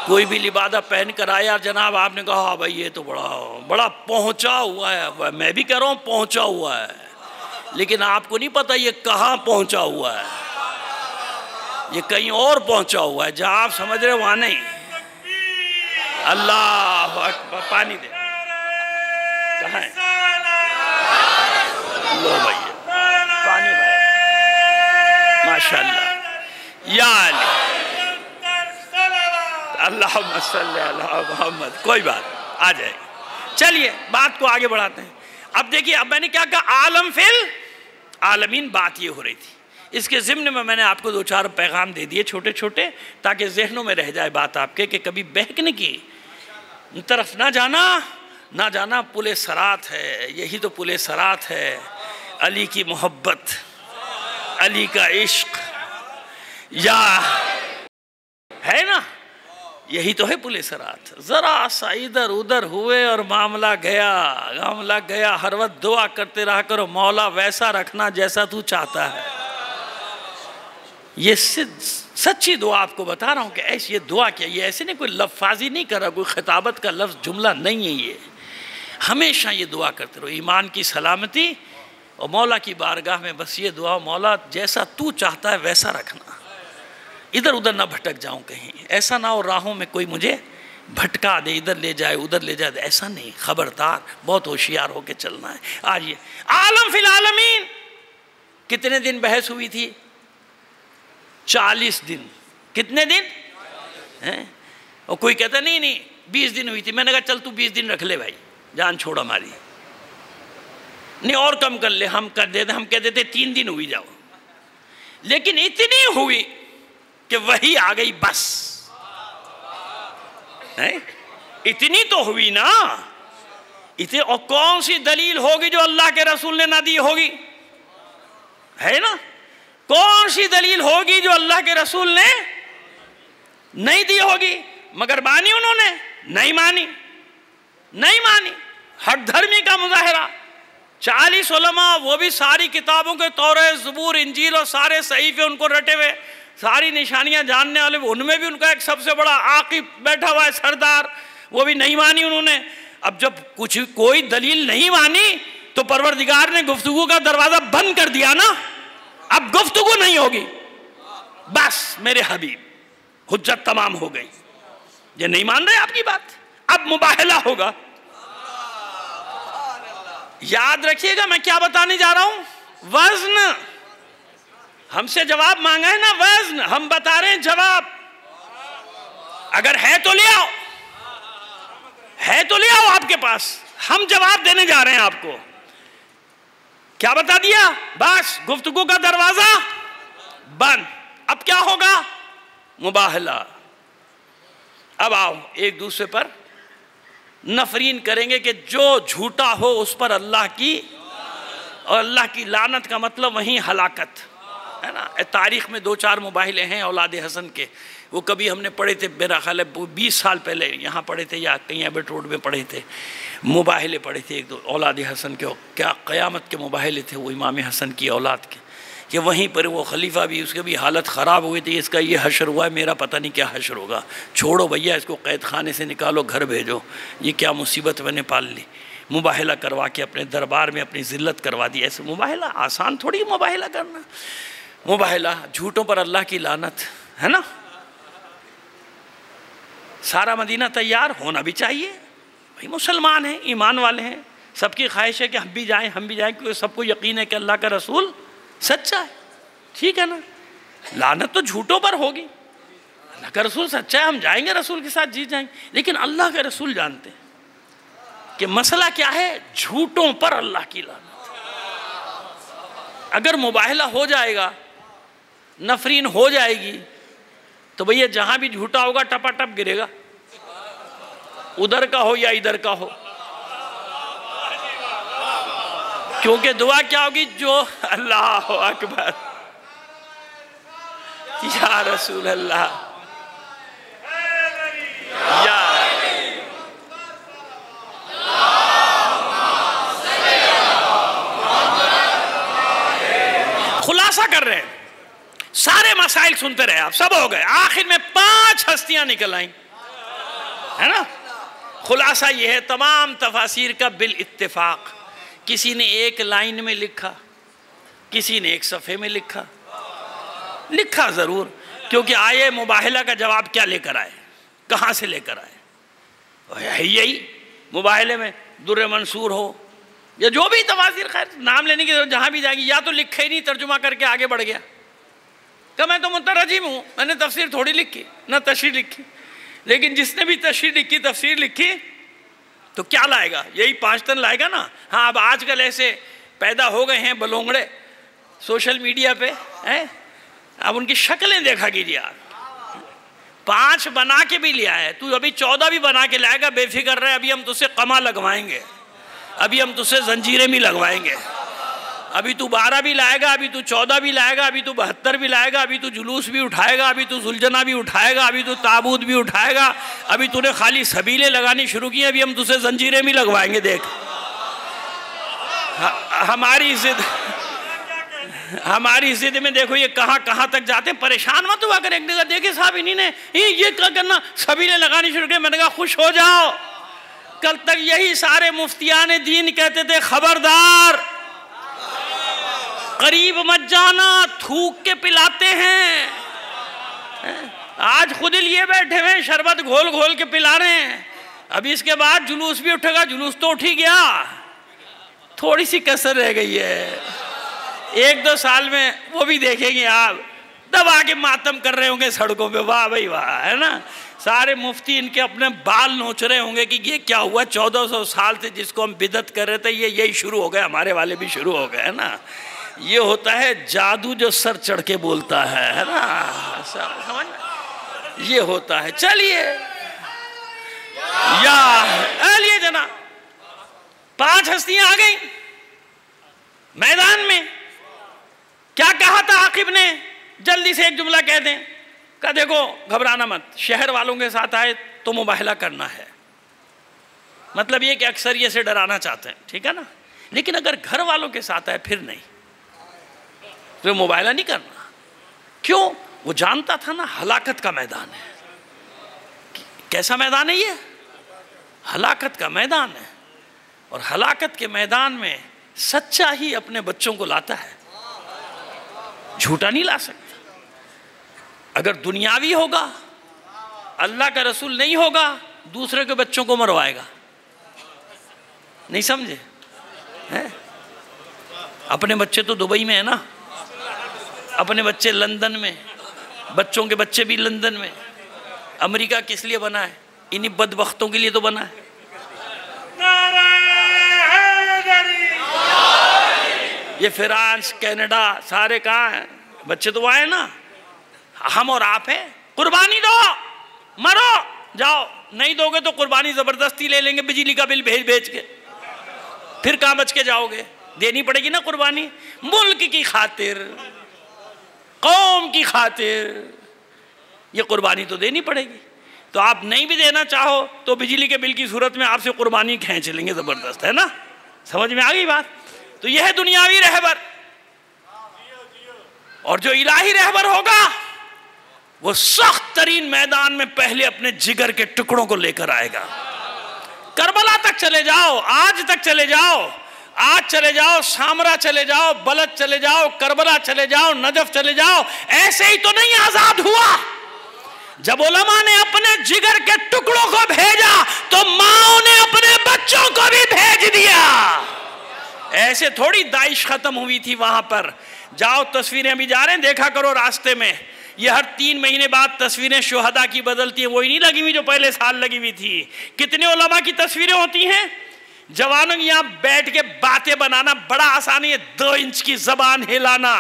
कोई भी लिबादा पहन कर आया जनाब, आपने कहा हाँ भाई ये तो बड़ा पहुंचा हुआ है। मैं भी कह रहा हूँ पहुंचा हुआ है, लेकिन आपको नहीं पता ये कहाँ पहुंचा हुआ है। ये कहीं और पहुंचा हुआ है, जहाँ आप समझ रहे हो वहाँ नहीं। अल्लाह अकबर। पानी दे, कहाँ है? लो भैया पानी भाई, माशाअल्लाह। या अल्लाहुम्मा सल्ली अला मुहम्मद। कोई बात आ जाएगी। चलिए बात को आगे बढ़ाते हैं। अब देखिए, अब मैंने क्या कहा, आलम फिल आलमीन। बात ये हो रही थी, इसके ज़िम्न में मैंने आपको 2-4 पैगाम दे दिए छोटे छोटे, ताकि जहनों में रह जाए बात आपके कि कभी बहकने की तरफ ना जाना। पुले सरात है, यही तो पुले सरात है। अली की मोहब्बत, अली का इश्क, या है ना, यही तो है पुले सरात। ज़रा सा इधर उधर हुए और मामला गया। हर वक्त दुआ करते रहा करो, मौला वैसा रखना जैसा तू चाहता है। ये सच्ची दुआ आपको बता रहा हूँ कि ऐसी ये दुआ क्या, ये ऐसे नहीं कोई लफ्ज़ी नहीं कर रहा, कोई खिताबत का लफ्ज़ जुमला नहीं है। ये हमेशा ये दुआ करते रहो, ईमान की सलामती और मौला की बारगाह में बस ये दुआ, मौला जैसा तू चाहता है वैसा रखना, इधर उधर ना भटक जाऊं कहीं। ऐसा ना हो राहों में कोई मुझे भटका दे, इधर ले जाए उधर ले जाए, ऐसा नहीं। खबरदार, बहुत होशियार होकर चलना है। आज ये आलम फिल आलमीन, कितने दिन बहस हुई थी? 40 दिन। कितने दिन हैं? और कोई कहता नहीं 20 दिन हुई थी। मैंने कहा चल तू 20 दिन रख ले भाई, जान छोड़ हमारी। नहीं और कम कर ले, हम कर देते, हम कह देते 3 दिन हुई जाओ। लेकिन इतनी हुई कि वही आ गई बस है। इतनी तो हुई ना, इतनी। और कौन सी दलील होगी जो अल्लाह के रसूल ने ना दी होगी, है ना? कौन सी दलील होगी जो अल्लाह के रसूल ने नहीं दी होगी? मगर मानी उन्होंने? नहीं मानी। हक धर्मी का मुजाहरा। 40 उलमा, वो भी सारी किताबों के तौरे, ज़बूर, इंजील और सारे सहीफे उनको रटे हुए, सारी निशानियां जानने वाले, उनमें भी उनका एक सबसे बड़ा आकिब बैठा हुआ है, सरदार, वो भी नहीं मानी उन्होंने। अब जब कोई दलील नहीं मानी तो परवरदिगार ने गुफ्तगू का दरवाज़ा बंद कर दिया ना। अब गुफ्तगू नहीं होगी, बस मेरे हबीब, हुज्जत तमाम हो गई। ये नहीं मान रहे आपकी बात, अब मुबाहला होगा। याद रखिएगा मैं क्या बताने जा रहा हूं। वज़न, हमसे जवाब मांगा है ना, वज़न हम बता रहे हैं जवाब। अगर है तो ले आओ, आपके पास, हम जवाब देने जा रहे हैं आपको। क्या बता दिया? बस गुफ्तगू का दरवाजा बंद। अब क्या होगा? मुबाहला। अब आओ एक दूसरे पर नफरीन करेंगे कि जो झूठा हो उस पर अल्लाह की, और अल्लाह की लानत का मतलब वहीं हलाकत है ना। तारीख़ में 2-4 मुबाहिले हैं औलाद हसन के, वो कभी हमने पढ़े थे, मेरा ख्याल है 20 साल पहले यहाँ पढ़े थे या कहीं एबट रोड में पढ़े थे। मुबाहिले पढ़े थे 1-2 औलाद हसन के, क्या क़यामत के मुबाहिले थे वो इमाम हसन की औलाद के, कि वहीं पर वो खलीफा भी, उसकी भी हालत ख़राब हुई थी। इसका ये हशर हुआ है, मेरा पता नहीं क्या हशर होगा, छोड़ो भैया इसको कैद खाने से निकालो, घर भेजो, ये क्या मुसीबत मैंने पाल ली। मुबाहिला करवा के अपने दरबार में अपनी ज़िल्लत करवा दी। ऐसे मुबाहिला आसान थोड़ी मुबाहिला करना। मुबाहिला, झूठों पर अल्लाह की लानत है ना। सारा मदीना तैयार होना भी चाहिए भाई, मुसलमान हैं, ईमान वाले हैं, सबकी ख्वाहिश है कि हम भी जाएं, क्योंकि सबको यकीन है कि अल्लाह का रसूल सच्चा है, ठीक है ना। लानत तो झूठों पर होगी, अल्लाह का रसूल सच्चा है, हम जाएंगे रसूल के साथ, जीत जाएंगे। लेकिन अल्लाह के रसूल जानते हैं कि मसला क्या है, झूठों पर अल्लाह की लानत। अगर मुबाहिला हो जाएगा, नफरीन हो जाएगी, तो भैया जहां भी झूठा होगा टपाटप गिरेगा, उधर का हो या इधर का हो, क्योंकि दुआ क्या होगी, जो अल्लाह अकबर या रसूल अल्लाह या खुलासा कर रहे हैं, सारे मसाइल सुनते रहे आप, सब हो गए, आखिर में 5 हस्तियां निकल आई, है ना। खुलासा यह है तमाम तफासिर का बिल इत्तेफाक, किसी ने एक लाइन में लिखा, किसी ने एक सफ़े में लिखा ज़रूर, क्योंकि आए मुबाहिला का जवाब क्या लेकर आए, कहाँ से लेकर आए, यही मुबाहिले में दुर्र मंसूर हो या जो भी तफासिर, खैर नाम लेने की जरूरत जहाँ भी जाएगी, या तो लिखे ही नहीं, तर्जुमा करके आगे बढ़ गया, क्या मैं तो मुतरजिम हूँ, मैंने तफसीर थोड़ी लिखी ना तशरीह लिखी। लेकिन जिसने भी तशरीह लिखी, तफसीर लिखी, तो क्या लाएगा, यही 5 टन लाएगा ना। हाँ, अब आजकल ऐसे पैदा हो गए हैं बलोंगड़े सोशल मीडिया पे हैं, अब उनकी शक्लें देखा कीजिए आप, 5 बना के भी लिया है, तू अभी 14 भी बना के लाएगा, बेफिक्र रहे, अभी हम तुझसे कमा लगवाएंगे, अभी हम तुझसे जंजीरें भी लगवाएंगे, अभी तू 12 भी लाएगा, अभी तू 14 भी लाएगा, अभी तू 72 भी लाएगा, अभी तू जुलूस भी उठाएगा, अभी तू जुलजना भी उठाएगा, अभी तू ताबूत भी उठाएगा, अभी तूने खाली सबीलें लगानी शुरू की, अभी हम तुझसे जंजीरें भी लगवाएंगे। देख हमारी जिद में देखो ये कहाँ कहाँ तक जाते हैं। परेशान मत हुआ कर, एक जगह देखे साहब इन्हीं ने ये क्या करना, सबीलें लगानी शुरू की, मैंने कहा खुश हो जाओ, कल तक यही सारे मुफ्तियान दीन कहते थे खबरदार करीब मत जाना, थूक के पिलाते हैं। आज खुद लिए बैठे हुए शरबत घोल घोल के पिला रहे हैं, अभी इसके बाद जुलूस भी उठेगा, जुलूस तो उठ ही गया, थोड़ी सी कसर रह गई है, 1-2 साल में वो भी देखेंगे आप, दबा के मातम कर रहे होंगे सड़कों पे, वाह भाई वाह, है ना। सारे मुफ्ती इनके अपने बाल नोच रहे होंगे कि ये क्या हुआ, 1400 साल से जिसको हम बिदत कर रहे थे ये यही शुरू हो गए, हमारे वाले भी शुरू हो गए, है ना। ये होता है जादू जो सर चढ़ के बोलता है ना, समझ में, ये होता है। चलिए या लिए जना 5 हस्तियां आ गई मैदान में। क्या कहा था आकिब ने, जल्दी से एक जुमला कह दें, कहा देखो घबराना मत, शहर वालों के साथ आए तो मुबाहिला करना है, मतलब ये कि अक्सर ये से डराना चाहते हैं, ठीक है ना, लेकिन अगर घर वालों के साथ आए फिर नहीं, तो मुबाहिला नहीं करना। क्यों, वो जानता था ना हलाकत का मैदान है। कैसा मैदान है ये, हलाकत का मैदान है, और हलाकत के मैदान में सच्चा ही अपने बच्चों को लाता है, झूठा नहीं ला सकता। अगर दुनियावी होगा, अल्लाह का रसूल नहीं होगा, दूसरे के बच्चों को मरवाएगा, नहीं समझे हैं? अपने बच्चे तो दुबई में है ना, अपने बच्चे लंदन में, बच्चों के बच्चे भी लंदन में। अमेरिका किस लिए बना है, इन्हीं बदबख्तों के लिए तो बना है। ये फ्रांस कनाडा सारे कहाँ हैं, बच्चे तो आए ना, हम और आप हैं। कुर्बानी दो, मरो, जाओ, नहीं दोगे तो कुर्बानी जबरदस्ती ले लेंगे, बिजली का बिल भेज के, फिर कहाँ बच के जाओगे, देनी पड़ेगी ना कुर्बानी, मुल्क की खातिर, कौम की खातिर, ये कुर्बानी तो देनी पड़ेगी। तो आप नहीं भी देना चाहो तो बिजली के बिल की सूरत में आपसे कुर्बानी खींच लेंगे जबरदस्त, है ना, समझ में आ गई बात। तो यह है दुनियावी रहबर, और जो इलाही रहबर होगा वो सख्त तरीन मैदान में पहले अपने जिगर के टुकड़ों को लेकर आएगा। करबला तक चले जाओ, आज तक चले जाओ, आज चले जाओ, सामरा चले जाओ, बलद चले जाओ, करबला चले जाओ, नजफ चले जाओ, ऐसे ही तो नहीं आजाद हुआ। जब उलमा ने अपने जिगर के टुकड़ों को भेजा तो माओ ने अपने बच्चों को भी भेज दिया। ऐसे थोड़ी दाइश खत्म हुई थी वहां पर। जाओ, तस्वीरें अभी जा रहे हैं, देखा करो रास्ते में, ये हर 3 महीने बाद तस्वीरें शुहदा की बदलती है, वही नहीं लगी हुई जो पहले साल लगी हुई थी। कितने उलमा की तस्वीरें होती हैं। जवानों की यहाँ बैठ के बातें बनाना बड़ा आसान है, 2 इंच की जबान हिलाना,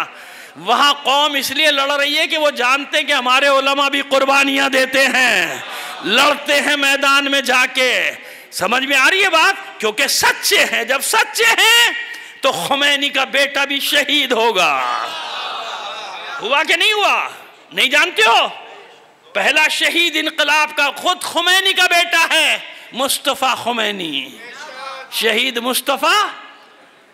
वहां कौम इसलिए लड़ रही है कि वो जानते हैं कि हमारे उलमा भी कुर्बानियां देते हैं, लड़ते हैं मैदान में जाके। समझ में आ रही है बात? क्योंकि सच्चे हैं। जब सच्चे हैं तो खुमैनी का बेटा भी शहीद होगा। हुआ कि नहीं हुआ? नहीं जानते हो? पहला शहीद इनकलाब का खुद खुमैनी का बेटा है, मुस्तफ़ा खुमैनी। शहीद मुस्तफ़ा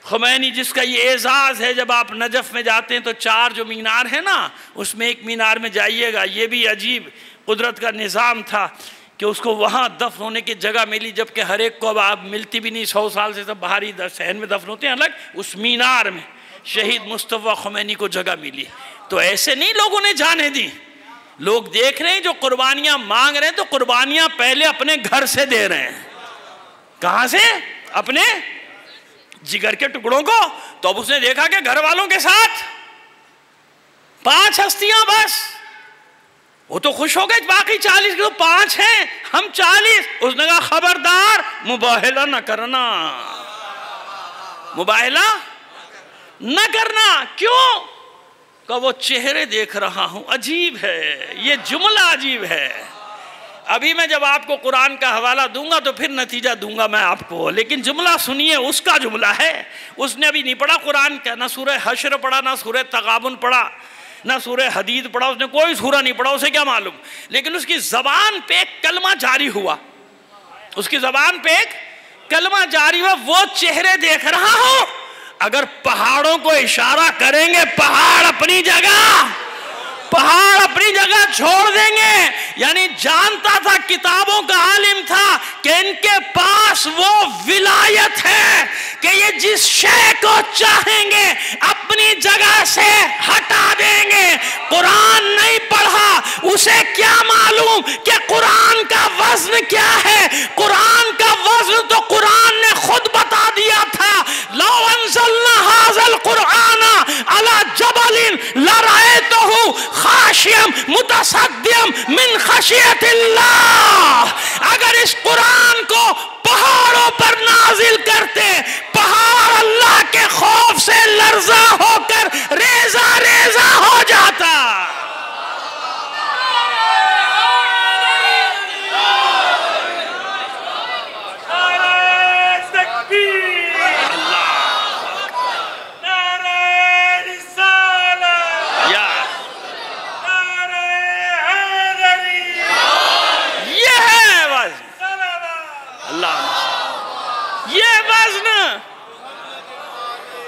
खुमैनी, जिसका ये एजाज़ है। जब आप नजफ़ में जाते हैं तो 4 जो मीनार है ना, उसमें एक मीनार में जाइएगा। ये भी अजीब कुदरत का निज़ाम था कि उसको वहाँ दफन होने की जगह मिली, जबकि हर एक को अब आप मिलती भी नहीं। 100 साल से सब बाहरी सहन में दफन होते हैं अलग। उस मीनार में शहीद मुस्तफ़ा खुमैनी को जगह मिली। तो ऐसे नहीं लोगों ने जाने दी। लोग देख रहे हैं जो कुर्बानियाँ मांग रहे हैं, तो कुर्बानियाँ पहले अपने घर से दे रहे हैं। कहाँ से? अपने जिगर के टुकड़ों को। तो अब उसने देखा कि घर वालों के साथ 5 हस्तियां बस, वो तो खुश हो गए। बाकी 40 तो 5 हैं, हम 40। उसने कहा खबरदार, मुबाहिला न करना, मुबाहिला न करना। क्यों? का वो चेहरे देख रहा हूं। अजीब है ये जुमला, अजीब है। अभी मैं जब आपको कुरान का हवाला दूंगा तो फिर नतीजा दूंगा मैं आपको, लेकिन जुमला सुनिए, उसका जुमला है। उसने अभी नहीं पढ़ा कुरान का, ना सूरह हश्र पढ़ा, ना सूरह तगाबुन पढ़ा, ना सूरह हदीद पढ़ा। उसने कोई सूरा नहीं पढ़ा, उसे क्या मालूम। लेकिन उसकी जबान पे एक कलमा जारी हुआ, उसकी जबान पे एक कलमा जारी हुआ। वो चेहरे देख रहा हूं। अगर पहाड़ों को इशारा करेंगे, पहाड़ अपनी जगह, पहाड़ अपनी जगह छोड़ देंगे। यानी जानता था, किताबों का आलिम था कि इनके पास वो विलायत है कि ये जिस शय को चाहेंगे अपनी जगह से हटा देंगे। कुरान नहीं पढ़ा, उसे क्या मालूम कि कुरान का वज़न क्या है। कुरान का वज़न तो कुरान ने खुद बता दिया था। लौ अंज़लना हाज़ल कुराना अला जबलिन लरअयतहु खाशियम मुतसद्दियम मिन खशियतिल्लाह। अगर इस कुरान को पहाड़ों पर नाजिल करते, पहाड़ अल्लाह के खौफ से लर्जा होकर रेजा रेजा हो जाता।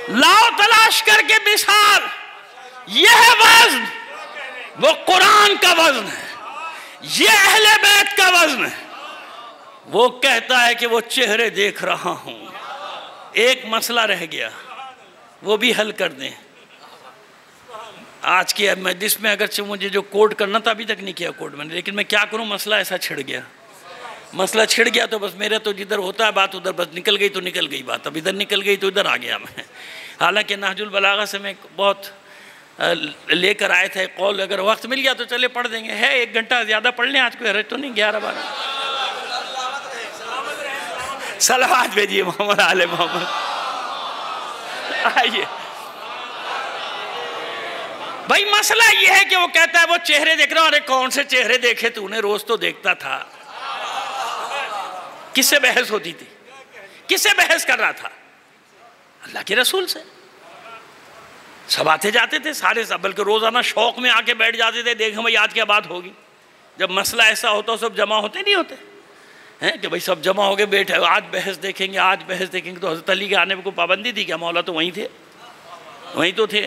लाओ तलाश करके मिसाल, यह वज़न वो कुरान का वज़न है, ये अहले बैत का वज़न है। वो कहता है कि वो चेहरे देख रहा हूं। एक मसला रह गया, वो भी हल कर दें। आज की मजलिस में अगर मुझे जो कोट करना था अभी तक नहीं किया कोट मैंने, लेकिन मैं क्या करूं, मसला ऐसा छिड़ गया। मसला छिड़ गया तो बस मेरा तो जिधर होता है बात उधर बस निकल गई तो निकल गई बात, अब इधर निकल गई तो इधर आ गया मैं। हालांकि नहजुल बलागा से मैं बहुत लेकर आए थे कौल, अगर वक्त मिल गया तो चले पढ़ देंगे। है 1 घंटा ज़्यादा पढ़ लें, आज कोई हरज तो नहीं। 11-12 सलावत भेजिए मोहम्मद आले मोहम्मद। आइए भाई, मसला ये है कि वो कहता है वो चेहरे देख रहा हूँ। अरे कौन से चेहरे देखे तूने, रोज तो देखता था। किससे बहस होती थी, किससे बहस कर रहा था? अल्लाह के रसूल से। सब आते जाते थे सारे, सब बल्कि रोजाना शौक में आके बैठ जाते थे, देखें भाई आज क्या बात होगी। जब मसला ऐसा होता सब जमा होते नहीं होते हैं कि भाई सब जमा हो गए बैठे, आज बहस देखेंगे, आज बहस देखेंगे। तो हज़रत अली के आने पर कोई पाबंदी थी क्या? मौला तो वहीं थे, वहीं तो थे।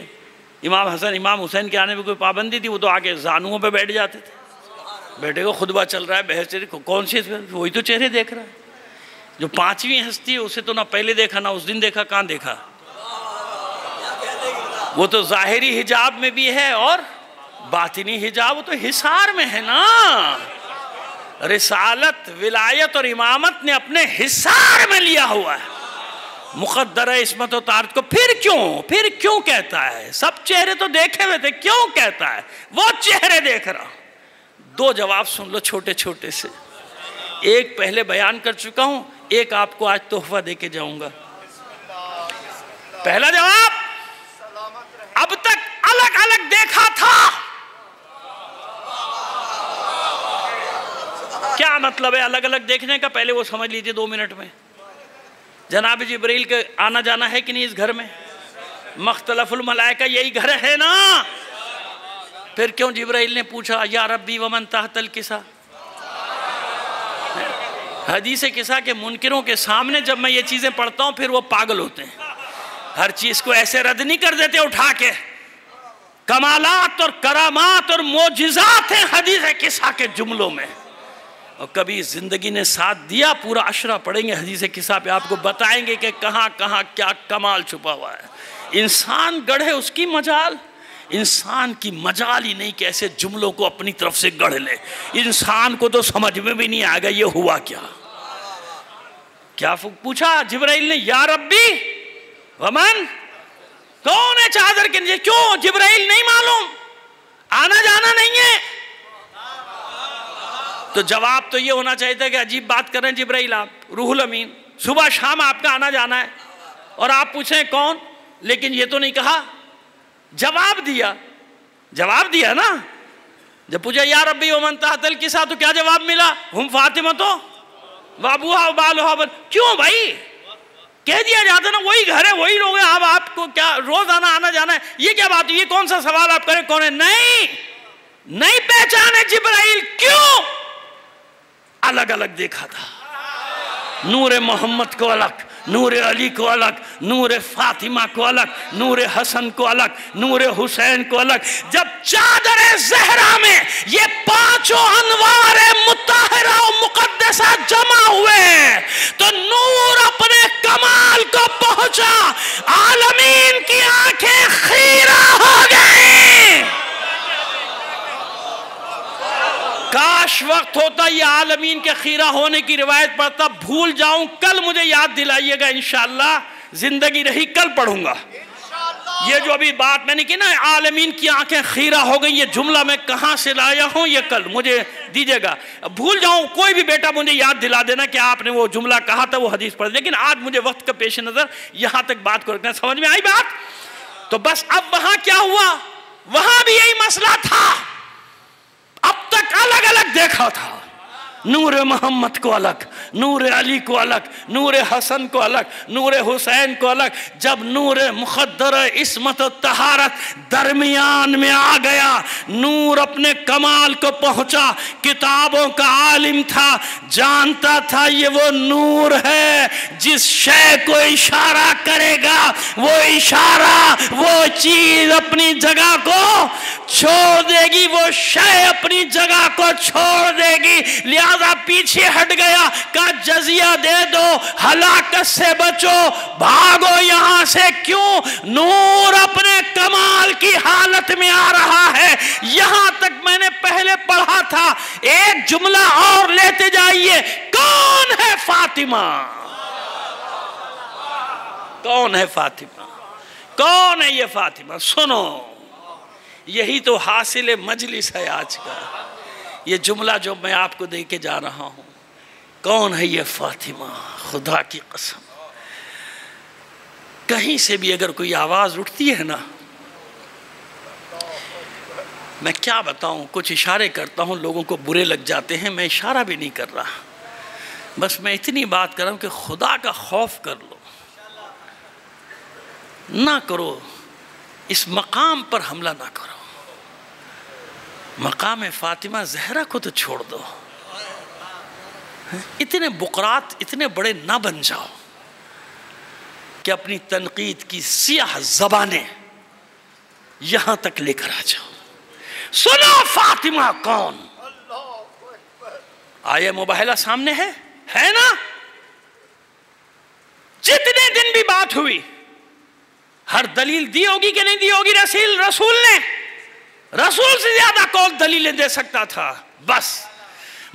इमाम हसन इमाम हुसैन के आने पर कोई पाबंदी थी? वो तो आके जानुओं पे बैठ जाते थे। बेटे को खुतबा चल रहा है, बहस चल रही, कौन सी? वही तो चेहरे देख रहा है। जो 5वीं हस्ती है उसे तो ना पहले देखा ना उस दिन देखा, कहाँ देखा? वो तो ज़ाहिरी हिजाब में भी है और बातिनी हिजाब, वो तो हिसार में है ना। रिसालत, विलायत और इमामत ने अपने हिसार में लिया हुआ है। मुक़द्दर इस्मत और तारत को फिर क्यों कहता है? सब चेहरे तो देखे हुए थे, क्यों कहता है वो चेहरे देख रहा? 2 जवाब सुन लो छोटे छोटे से। एक पहले बयान कर चुका हूं, एक आपको आज तोहफा देके जाऊंगा। पहला जवाब, अब तक अलग मतलब है अलग अलग देखने का, पहले वो समझ लीजिए 2 मिनट में। जनाब जिब्रील के आना जाना है कि नहीं इस घर में? मख्तलफुल मलाइका यही घर है ना? फिर क्यों जिब्राइल ने पूछा या रब्बी वमन तहतल किसा? हदीस किसा के मुनकिरों के सामने जब मैं ये चीज़ें पढ़ता हूँ फिर वो पागल होते हैं, हर चीज़ को ऐसे रद्द नहीं कर देते उठा के। कमालात और करामात और मोजिज़ात हैं हदीस किसा के जुमलों में, और कभी ज़िंदगी ने साथ दिया। पूरा अशरा पढ़ेंगे हदीस किसा पे, आपको बताएंगे कि कहाँ कहाँ क्या कमाल छुपा हुआ है। इंसान गढ़े उसकी मजाल, इंसान की मजाल ही नहीं कि ऐसे जुमलों को अपनी तरफ से गढ़ ले। इंसान को तो समझ में भी नहीं आएगा ये हुआ क्या। क्या पूछा जिब्राइल ने? या रब्बी वमन, कौन है चादर के नीचे? क्यों जिब्राइल नहीं मालूम? आना जाना नहीं है? तो जवाब तो ये होना चाहिए था कि अजीब बात कर रहे हैं जिब्राइल आप, रूहुल अमीन, सुबह शाम आपका आना जाना है और आप पूछें कौन, लेकिन ये तो नहीं कहा। जवाब दिया ना। जब पूछा या रब्बी वमन तहतल किसा, तो क्या जवाब मिला? हम फातिमा तो बाबूहा बालुहा। क्यों भाई, कह दिया जाता ना वही घर है वही लोग हैं, अब आपको क्या रोज आना जाना है? ये क्या बात है? ये कौन सा सवाल आप करें कौन है? नहीं पहचाने जिब्राइल। क्यों? अलग अलग देखा था। नूर मोहम्मद को अलग, नूर अली को अलग, नूर फातिमा को अलग, नूर हसन को अलग, नूर हुसैन को अलग। जब चादर ज़हरा में ये पांचों अनवार मुत्ताहिरा और मुक़द्दसा जमा हुए तो नूर अपने कमाल को पहुंचा, आलमीन की आंखें खीरा हो गई। काश वक्त होता ये आलमीन के खीरा होने की रिवायत पढ़ता। भूल जाऊं कल मुझे याद दिलाइएगा, इंशाअल्लाह जिंदगी रही कल पढ़ूंगा। ये जो अभी बात मैंने की ना, आलमीन की आंखें खीरा हो गई, ये जुमला मैं कहां से लाया हूं ये कल मुझे दीजिएगा। भूल जाऊं कोई भी बेटा मुझे याद दिला देना कि आपने वो जुमला कहा था, वो हदीस पढ़। लेकिन आज मुझे वक्त का पेश नजर यहां तक बात को रखना। समझ में आई बात? तो बस अब वहां क्या हुआ, वहां भी यही मसला था। अब तक अलग अलग देखा था, नूर मोहम्मद को अलग, नूर अली को अलग, नूर हसन को अलग, नूर हुसैन को अलग। जब नूर मुखद्दर इस्मत तहारत दरमियान में आ गया, नूर अपने कमाल को पहुंचा। किताबों का आलिम था, जानता था ये वो नूर है जिस शय को इशारा करेगा वो इशारा, वो चीज अपनी जगह को छोड़ देगी, वो शय अपनी जगह को छोड़ देगी। लिहाजा पीछे हट गया, का जजिया दे दो, हलाकत से बचो, भागो यहां से। क्यों? नूर अपने कमाल की हालत में आ रहा है। यहां तक मैंने पहले पढ़ा था, एक जुमला और लेते जाइए। कौन है फातिमा? कौन है फातिमा? कौन है ये फातिमा? सुनो, यही तो हासिल मजलिस है आज का, ये जुमला जो मैं आपको दे के जा रहा हूं। कौन है ये फातिमा? खुदा की कसम, कहीं से भी अगर कोई आवाज उठती है ना, मैं क्या बताऊं, कुछ इशारे करता हूं, लोगों को बुरे लग जाते हैं। मैं इशारा भी नहीं कर रहा, बस मैं इतनी बात कर रहा हूं कि खुदा का खौफ कर लो, ना करो, इस मकाम पर हमला ना करो। मकाम फातिमा ज़हरा को तो छोड़ दो, इतने बुकरात, इतने बड़े ना बन जाओ कि अपनी तनकीद की सियाह ज़बानें यहां तक लेकर आ जाओ। सुनो फातिमा कौन? आया मुबाहिला सामने है ना? जितने दिन भी बात हुई, हर दलील दी होगी कि नहीं दी होगी? रसूल ने, रसूल से ज्यादा कौन दलीलें दे सकता था? बस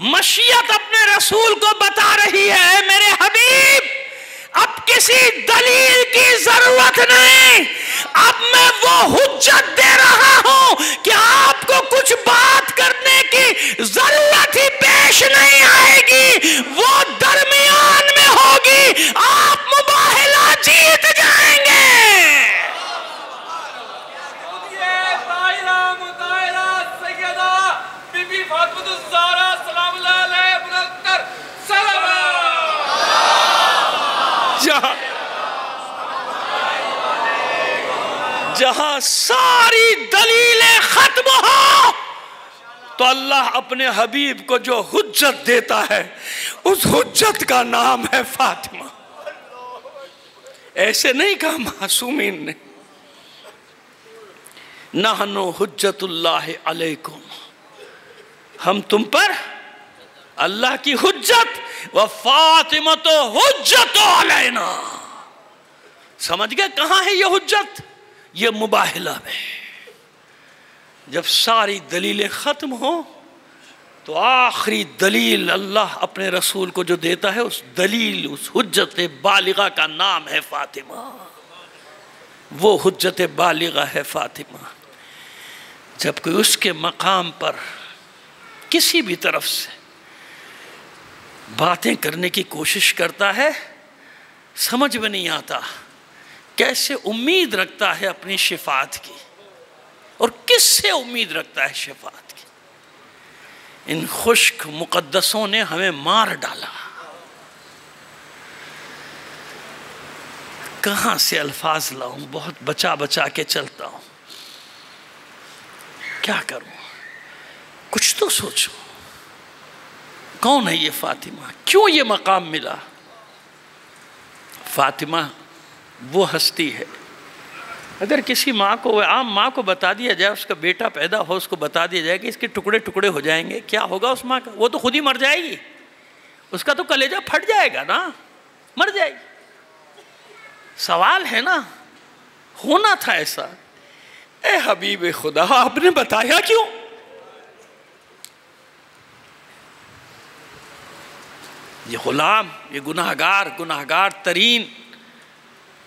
मशीयत अपने रसूल को बता रही है, मेरे हबीब अब किसी दलील की जरूरत नहीं, अब मैं वो हुज्जत दे रहा हूं कि आपको कुछ बात करने की जरूरत ही पेश नहीं आएगी, वो दरमियान में होगी, आप मुबाहिला जीत जाएंगे। जहां सारी दलीलें खत्म हो तो अल्लाह अपने हबीब को जो हुज्जत देता है उस हुज्जत का नाम है फातिमा। ऐसे नहीं कहा मासूमीन ने, नहनु हुज्जतुल्लाह अलैकुम, हम तुम पर अल्लाह की हुज्जत, व फातिमा तो हुज्जत अलैना। समझ गए कहां है ये हुज्जत? ये मुबाहिला में। जब सारी दलीलें खत्म हो तो आखिरी दलील अल्लाह अपने रसूल को जो देता है उस दलील, उस हुज्जत बालिगा का नाम है फातिमा। वो हुज्जत बालिगा है फातिमा। जब कोई उसके मकाम पर किसी भी तरफ से बातें करने की कोशिश करता है, समझ में नहीं आता कैसे उम्मीद रखता है अपनी शिफात की और किससे उम्मीद रखता है शिफात की। इन खुश्क मुकद्दसों ने हमें मार डाला। कहां से अल्फाज लाऊं, बहुत बचा बचा के चलता हूं, क्या करूं, कुछ तो सोचो। कौन है ये फातिमा? क्यों ये मकाम मिला? फातिमा वो हस्ती है, अगर किसी माँ को, आम माँ को बता दिया जाए उसका बेटा पैदा हो, उसको बता दिया जाए कि इसके टुकड़े टुकड़े हो जाएंगे, क्या होगा उस माँ का? वो तो खुद ही मर जाएगी, उसका तो कलेजा फट जाएगा ना, मर जाएगी। सवाल है ना, होना था ऐसा। ए हबीब खुदा, आपने बताया क्यों? ये गुलाम, ये गुनाहगार तरीन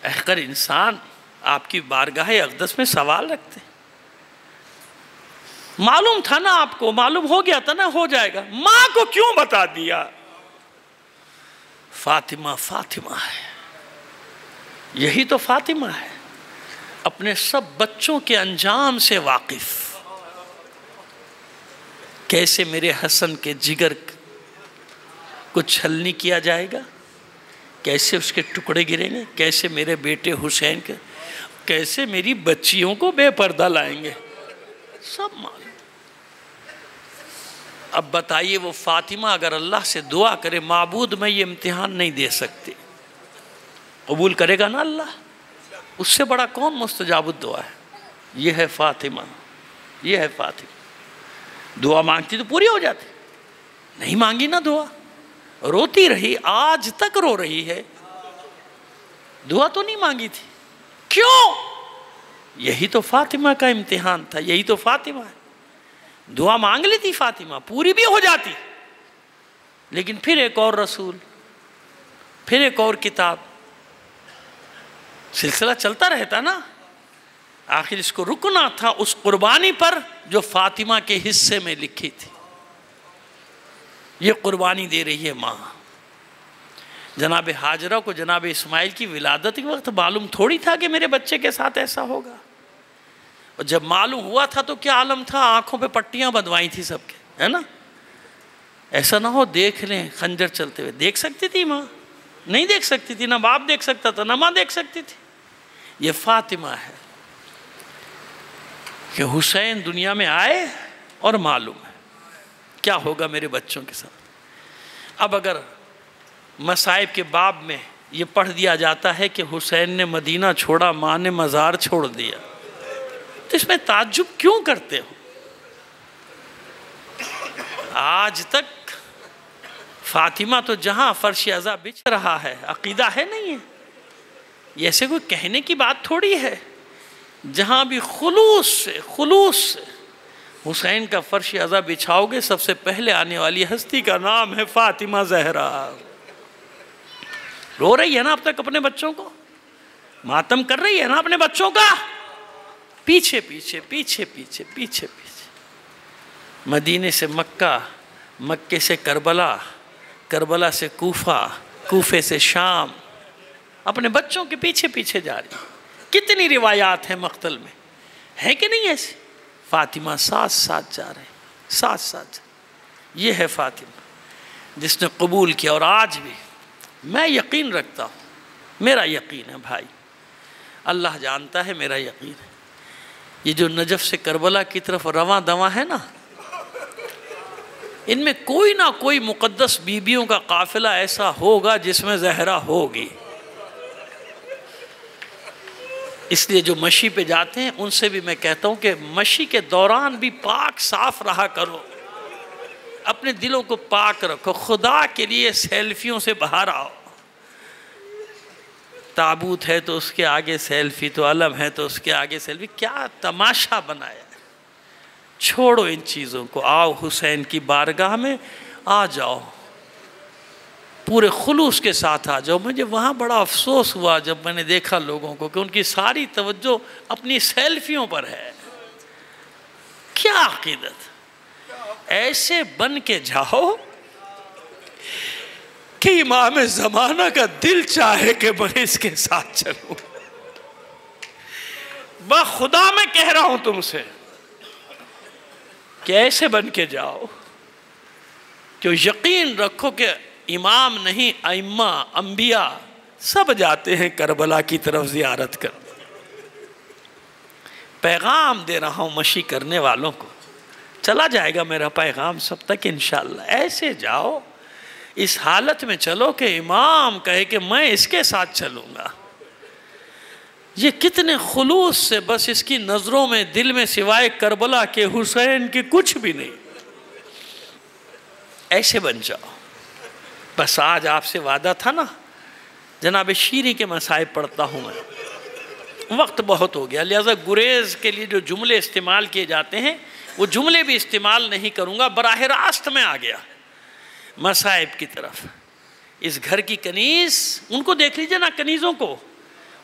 अहकर इंसान आपकी बारगाह अक़दस में सवाल रखते। मालूम था ना आपको, मालूम हो गया था ना, हो जाएगा, माँ को क्यों बता दिया? फातिमा फातिमा है, यही तो फातिमा है, अपने सब बच्चों के अंजाम से वाकिफ। कैसे मेरे हसन के जिगर को छलनी किया जाएगा, कैसे उसके टुकड़े गिरेंगे, कैसे मेरे बेटे हुसैन के, कैसे मेरी बच्चियों को बेपर्दा लाएंगे, सब मालूम। अब बताइए वो फातिमा अगर अल्लाह से दुआ करे, माबूद मैं ये इम्तिहान नहीं दे सकती, कबूल करेगा ना अल्लाह? उससे बड़ा कौन मुस्तजाबुद दुआ है? ये है फातिमा, ये है फातिमा। दुआ मांगती तो पूरी हो जाती, नहीं मांगी ना दुआ, रोती रही, आज तक रो रही है। दुआ तो नहीं मांगी थी, क्यों? यही तो फातिमा का इम्तिहान था, यही तो फातिमा है। दुआ मांग लेती फातिमा, पूरी भी हो जाती, लेकिन फिर एक और रसूल, फिर एक और किताब, सिलसिला चलता रहता ना। आखिर इसको रुकना था उस कुर्बानी पर जो फातिमा के हिस्से में लिखी थी। ये कुर्बानी दे रही है माँ। जनाब हाजरा को जनाब इस्माइल की विलादत के वक्त मालूम थोड़ी था कि मेरे बच्चे के साथ ऐसा होगा, और जब मालूम हुआ था तो क्या आलम था, आंखों पे पट्टियां बंधवाई थी सबके, है ना। ऐसा ना हो देख लें खंजर चलते हुए, देख सकती थी माँ? नहीं देख सकती थी, ना बाप देख सकता था, ना माँ देख सकती थी। ये फातिमा है कि हुसैन दुनिया में आए और मालूम है क्या होगा मेरे बच्चों के साथ। अब अगर मसाइब के बाब में ये पढ़ दिया जाता है कि हुसैन ने मदीना छोड़ा, माँ ने मज़ार छोड़ दिया, तो इसमें ताज्जुब क्यों करते हो? आज तक फातिमा तो जहाँ फर्श अज़ा बिछ रहा है, अकीदा है नहीं है, ये ऐसे कोई कहने की बात थोड़ी है। जहाँ भी खुलूस से हुसैन का फर्श अज़ा बिछाओगे, सबसे पहले आने वाली हस्ती का नाम है फातिमा ज़हरा। रो रही है ना अब तक अपने बच्चों को, मातम कर रही है ना अपने बच्चों का, पीछे पीछे पीछे पीछे पीछे पीछे, मदीने से मक्का, मक्के से करबला, करबला से कूफा, कूफे से शाम, अपने बच्चों के पीछे पीछे जा रही। कितनी रिवायात हैं मक्तल में, है कि नहीं ऐसी? फातिमा साथ साथ जा रहे, साथ साथ। ये है फातिमा। जिसने कबूल किया। और आज भी मैं यकीन रखता हूँ, मेरा यकीन है भाई, अल्लाह जानता है, मेरा यकीन है, ये जो नजफ़ से करबला की तरफ रवां दवा है ना, इनमें कोई ना कोई मुक़द्दस बीबियों का काफ़िला ऐसा होगा जिसमें ज़हरा होगी। इसलिए जो मशी पे जाते हैं उनसे भी मैं कहता हूँ कि मशी के दौरान भी पाक साफ रहा करो, अपने दिलों को पाक रखो। खुदा के लिए सेल्फियों से बाहर आओ। ताबूत है तो उसके आगे सेल्फी, तो अलम है तो उसके आगे सेल्फी, क्या तमाशा बनाया है। छोड़ो इन चीज़ों को, आओ हुसैन की बारगाह में आ जाओ, पूरे खुलूस के साथ आ जाओ। मुझे वहाँ बड़ा अफसोस हुआ जब मैंने देखा लोगों को कि उनकी सारी तवज्जो अपनी सेल्फियों पर है। क्या अकीदत, ऐसे बन के जाओ कि इमाम ज़माना का दिल चाहे कि मैं इसके साथ चलूं। खुदा मैं कह रहा हूं तुमसे कि ऐसे बन के जाओ कि यकीन रखो कि इमाम नहीं, अइम्मा, अंबिया सब जाते हैं करबला की तरफ ज़ियारत कर। पैगाम दे रहा हूँ मशी करने वालों को, चला जाएगा मेरा पैगाम सब तक इंशाअल्लाह। ऐसे जाओ, इस हालत में चलो कि इमाम कहे कि मैं इसके साथ चलूँगा। ये कितने खुलूस से, बस इसकी नज़रों में, दिल में सिवाय करबला के, हुसैन के कुछ भी नहीं। ऐसे बन जाओ। बस आज आपसे वादा था ना, जनाब शीरी के मसाइब पढ़ता हूँ मैं, वक्त बहुत हो गया, लिहाजा गुरेज के लिए जो जुमले इस्तेमाल किए जाते हैं वो जुमले भी इस्तेमाल नहीं करूँगा। बराह रास्त में आ गया मसाइब की तरफ। इस घर की कनीज़, उनको देख लीजिए ना, कनीज़ों को,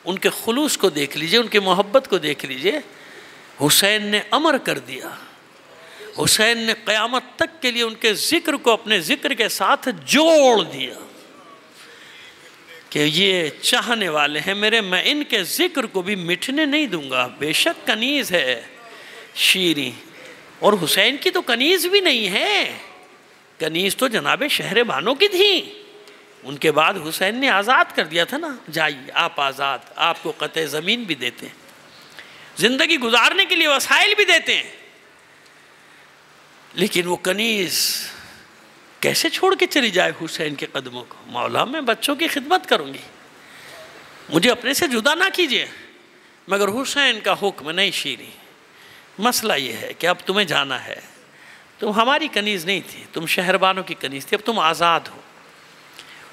उनके खुलूस को देख लीजिए, उनकी मोहब्बत को देख लीजिए। हुसैन ने अमर कर दिया, हुसैन ने क़यामत तक के लिए उनके ज़िक्र को अपने ज़िक्र के साथ जोड़ दिया कि ये चाहने वाले हैं मेरे, मैं इनके ज़िक्र को भी मिटने नहीं दूंगा। बेशक कनीज़ है शीरी, और हुसैन की तो कनीज़ भी नहीं है, कनीज़ तो जनाब शहर बानो की थी। उनके बाद हुसैन ने आज़ाद कर दिया था ना, जाइए आप आज़ाद, आपको क़त्ए ज़मीन भी देते हैं, ज़िंदगी गुजारने के लिए वसाइल भी देते हैं। लेकिन वो कनीज़ कैसे छोड़ के चली जाए हुसैन के कदमों को। मौला मैं बच्चों की खिदमत करूँगी, मुझे अपने से जुदा ना कीजिए, मगर हुसैन का हुक्म नहीं शीरी। मसला ये है कि अब तुम्हें जाना है, तुम हमारी कनीज़ नहीं थी, तुम शहरबानों की कनीज़ थी, अब तुम आज़ाद हो,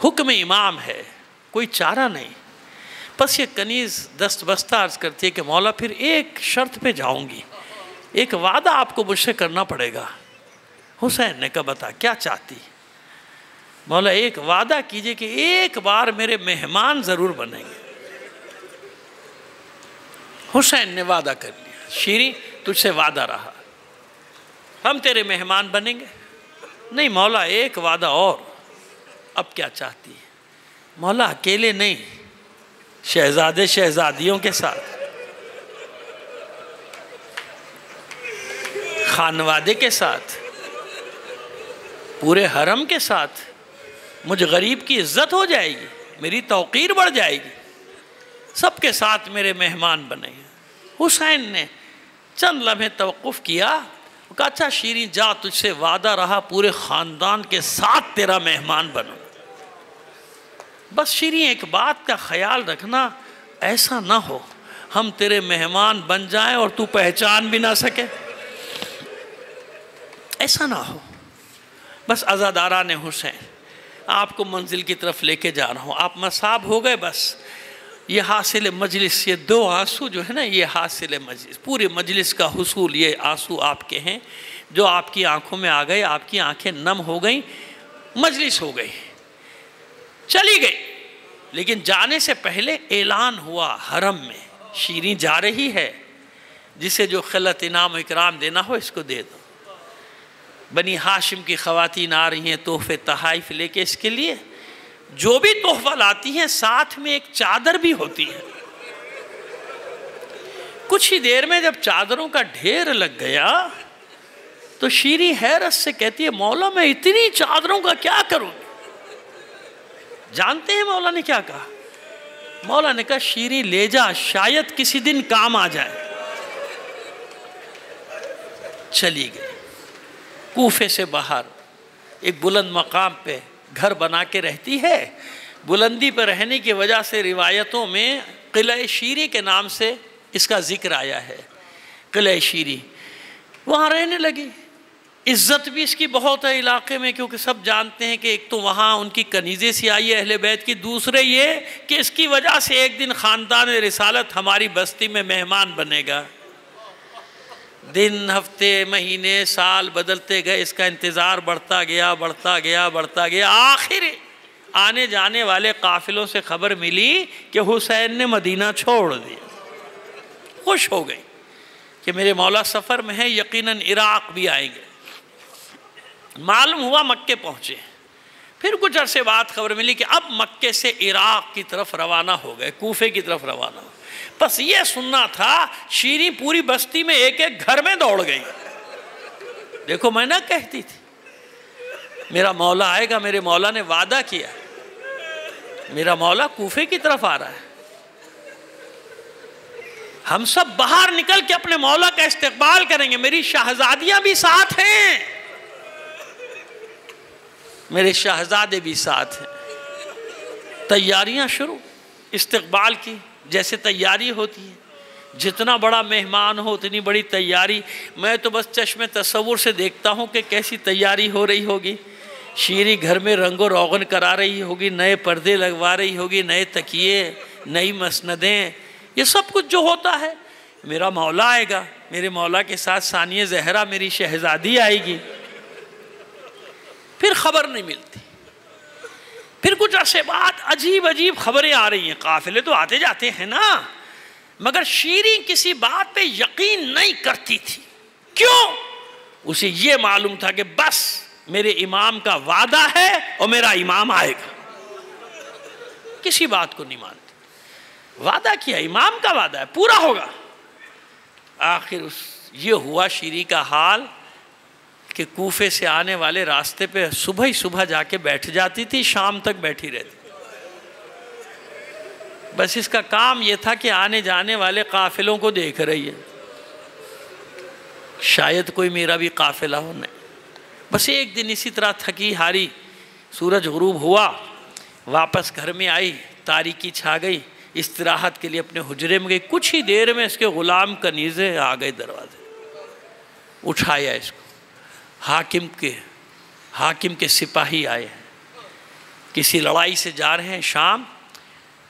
हुक्म इमाम है, कोई चारा नहीं। बस ये कनीज़ दस्त बस्ता अर्ज़ करती है कि मौला फिर एक शर्त पे जाऊँगी, एक वादा आपको मुझसे करना पड़ेगा। हुसैन ने कहा बता क्या चाहती। मौला एक वादा कीजिए कि एक बार मेरे मेहमान ज़रूर बनेंगे। हुसैन ने वादा कर लिया, शीरी तुझसे वादा रहा, हम तेरे मेहमान बनेंगे। नहीं मौला एक वादा और। अब क्या चाहती है। मौला अकेले नहीं, शहजादे शहजादियों के साथ, खानवादे के साथ, पूरे हरम के साथ। मुझ गरीब की इज्जत हो जाएगी, मेरी तौकीर बढ़ जाएगी, सबके साथ मेरे मेहमान बनेंगे। हुसैन ने चंद लम्हे तवक़्क़ुफ़ किया, कहा अच्छा शीरी जा, तुझसे वादा रहा पूरे ख़ानदान के साथ तेरा मेहमान बनूँ। बस शीरी एक बात का ख्याल रखना, ऐसा ना हो हम तेरे मेहमान बन जाएं और तू पहचान भी ना सके, ऐसा ना हो। बस अज़ादारा ने हुसैन आपको मंजिल की तरफ लेके जा रहा हूँ, आप मसाब हो गए। बस ये हासिल मजलिस, ये दो आंसू जो है ना, ये हासिल मजलिस, पूरे मजलिस का हुसूल ये आंसू आपके हैं जो आपकी आंखों में आ गए, आपकी आंखें नम हो गई, मजलिस हो गई, चली गई। लेकिन जाने से पहले ऐलान हुआ हरम में, शीरी जा रही है, जिसे जो खिलत इनाम इकराम देना हो इसको दे दो। बनी हाशिम की ख़वातीन आ रही हैं तोहफ़े तहाइफ लेके, इसके लिए जो भी तोहफ़ा लाती हैं साथ में एक चादर भी होती है। कुछ ही देर में जब चादरों का ढेर लग गया तो शीरी हैरत से कहती है मौला मैं इतनी चादरों का क्या करूँगी। जानते हैं मौला ने क्या कहा? मौला ने कहा शीरी ले जा, शायद किसी दिन काम आ जाए। चली गई। कूफे से बाहर एक बुलंद मकाम पे घर बना के रहती है। बुलंदी पर रहने की वजह से रिवायतों में किला शीरी के नाम से इसका जिक्र आया है। किला शीरी, वहाँ रहने लगी। इज़्ज़त भी इसकी बहुत है इलाके में, क्योंकि सब जानते हैं कि एक तो वहाँ उनकी कनीज़े सी आई है अहले बैत की, दूसरे ये कि इसकी वजह से एक दिन ख़ानदान रिसालत हमारी बस्ती में मेहमान बनेगा। दिन, हफ्ते, महीने, साल बदलते गए, इसका इंतज़ार बढ़ता गया बढ़ता गया बढ़ता गया। आखिर आने जाने वाले काफ़िलों से खबर मिली कि हुसैन ने मदीना छोड़ दिया। खुश हो गई कि मेरे मौला सफ़र में है, यकीनन इराक़ भी आएंगे। मालूम हुआ मक्के पहुँचे। फिर कुछ अरसे बाद खबर मिली कि अब मक्के से इराक़ की तरफ रवाना हो गए, कूफे की तरफ रवाना हो। बस ये सुनना था, शीरी पूरी बस्ती में एक एक घर में दौड़ गई। देखो मैं ना कहती थी मेरा मौला आएगा, मेरे मौला ने वादा किया, मेरा मौला कूफे की तरफ आ रहा है। हम सब बाहर निकल के अपने मौला का इस्तकबाल करेंगे। मेरी शहजादियां भी साथ हैं, मेरे शहजादे भी साथ हैं। तैयारियां शुरू इस्तकबाल की, जैसे तैयारी होती है। जितना बड़ा मेहमान हो उतनी बड़ी तैयारी। मैं तो बस चश्मे तसव्वुर से देखता हूँ कि कैसी तैयारी हो रही होगी। शीरी घर में रंगो रोगन करा रही होगी, नए पर्दे लगवा रही होगी, नए तकिए, नई मसनदें, ये सब कुछ जो होता है। मेरा मौला आएगा, मेरे मौला के साथ सानिया ज़हरा मेरी शहज़ादी आएगी। फिर खबर नहीं मिलती। फिर कुछ अरसे बाद अजीब अजीब खबरें आ रही हैं। काफ़िले तो आते जाते हैं ना, मगर शीरी किसी बात पे यकीन नहीं करती थी। क्यों? उसे ये मालूम था कि बस मेरे इमाम का वादा है और मेरा इमाम आएगा। किसी बात को नहीं मानती। वादा किया, इमाम का वादा है, पूरा होगा। आखिर ये हुआ शीरी का हाल कि कूफे से आने वाले रास्ते पे सुबह ही सुबह जाके बैठ जाती थी, शाम तक बैठी रहती। बस इसका काम ये था कि आने जाने वाले काफिलों को देख रही है, शायद कोई मेरा भी काफिला हो। नहीं, बस एक दिन इसी तरह थकी हारी सूरज गुरूब हुआ, वापस घर में आई, तारीकी छा गई, इस्तिराहत के लिए अपने हुजरे में गई। कुछ ही देर में इसके ग़ुलाम कनीज़े आ गए दरवाजे। उठाया इसको। हाकिम के सिपाही आए हैं, किसी लड़ाई से जा रहे हैं शाम।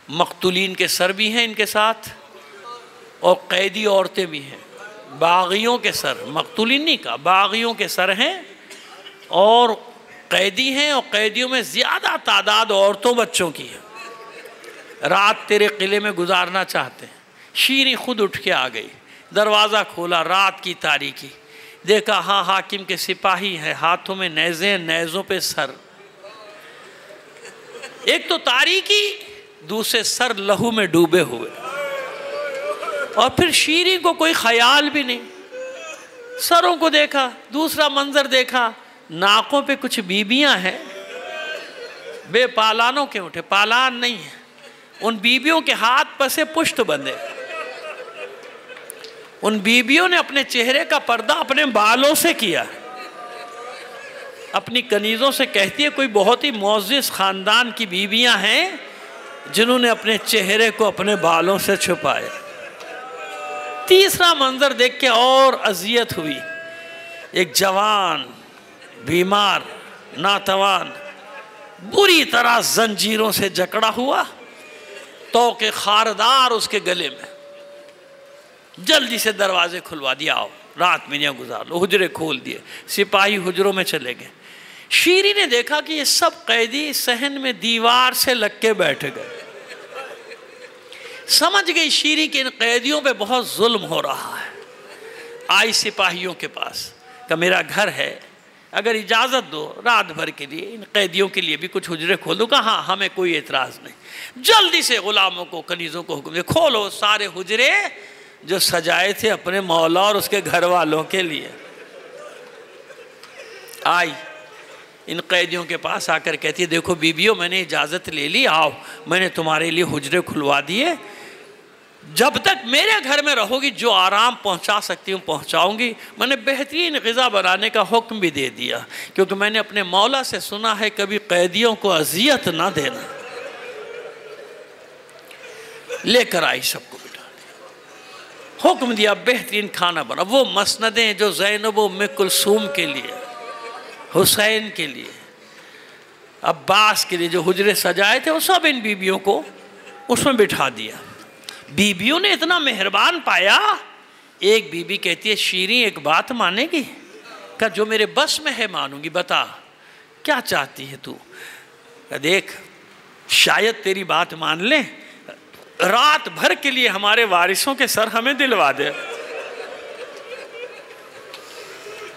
मक़तूलीन के सर भी हैं इनके साथ और कैदी औरतें भी हैं। बागियों के सर, मक़तूलीन नहीं कहा, बागियों के सर हैं और कैदी हैं, और कैदियों में ज़्यादा तादाद औरतों बच्चों की है। रात तेरे किले में गुजारना चाहते हैं। शीरी खुद उठ के आ गई, दरवाज़ा खोला, रात की तारीकी, देखा हाँ हाकिम के सिपाही हैं, हाथों में नेज़े, नेज़ों पे सर। एक तो तारीकी, दूसरे सर लहू में डूबे हुए। और फिर शीरी को कोई ख्याल भी नहीं। सरों को देखा, दूसरा मंजर देखा, नाकों पे कुछ बीबियां हैं, बेपालानों के उठे, पालान नहीं है। उन बीबियों के हाथ पर से पुष्ट बंधे। उन बीबियों ने अपने चेहरे का पर्दा अपने बालों से किया। अपनी कनीज़ों से कहती है कोई बहुत ही मुअज़्ज़ज़ ख़ानदान की बीबियां हैं जिन्होंने अपने चेहरे को अपने बालों से छुपाया। तीसरा मंजर देख के और अजियत हुई। एक जवान, बीमार, नातवान, बुरी तरह जंजीरों से जकड़ा हुआ, तो के खारदार उसके गले में। जल्दी से दरवाजे खुलवा दिया, आओ रात में यहाँ गुजार लो। हुजरे खोल दिए, सिपाही हुजरों में चले गए। शीरी ने देखा कि ये सब कैदी सहन में दीवार से लग के बैठ गए। समझ गई शीरी कि इन कैदियों पे बहुत जुल्म हो रहा है। आई सिपाहियों के पास कि मेरा घर है, अगर इजाज़त दो रात भर के लिए इन कैदियों के लिए भी कुछ हुजरे खोल दूँगा। हाँ, हमें कोई एतराज़ नहीं। जल्दी से ग़ुलामों को, कनीज़ों को हुक्म दे, खोलो सारे हुजरे जो सजाए थे अपने मौला और उसके घर वालों के लिए। आई इन कैदियों के पास आकर कहती है, देखो बीबियों, मैंने इजाज़त ले ली, आओ मैंने तुम्हारे लिए हुजरे खुलवा दिए, जब तक मेरे घर में रहोगी जो आराम पहुंचा सकती हूँ पहुंचाऊंगी। मैंने बेहतरीन ग़िज़ा बनाने का हुक्म भी दे दिया, क्योंकि मैंने अपने मौला से सुना है कभी कैदियों को अजियत ना देना। लेकर आई, सबको बिठा दिया, हुक्म दिया बेहतरीन खाना बना। वो मसनदें जो ज़ैनब उम्मे कुलसूम के लिए, हुसैन के लिए, अब्बास के लिए जो हुजरे सजाए थे, वो सब इन बीबियों को उसमें बिठा दिया। बीबियों ने इतना मेहरबान पाया। एक बीबी कहती है, शीरी एक बात मानेगी? क्या जो मेरे बस में है मानूंगी, बता क्या चाहती है तू? देख शायद तेरी बात मान ले, रात भर के लिए हमारे वारिसों के सर हमें दिलवा दे।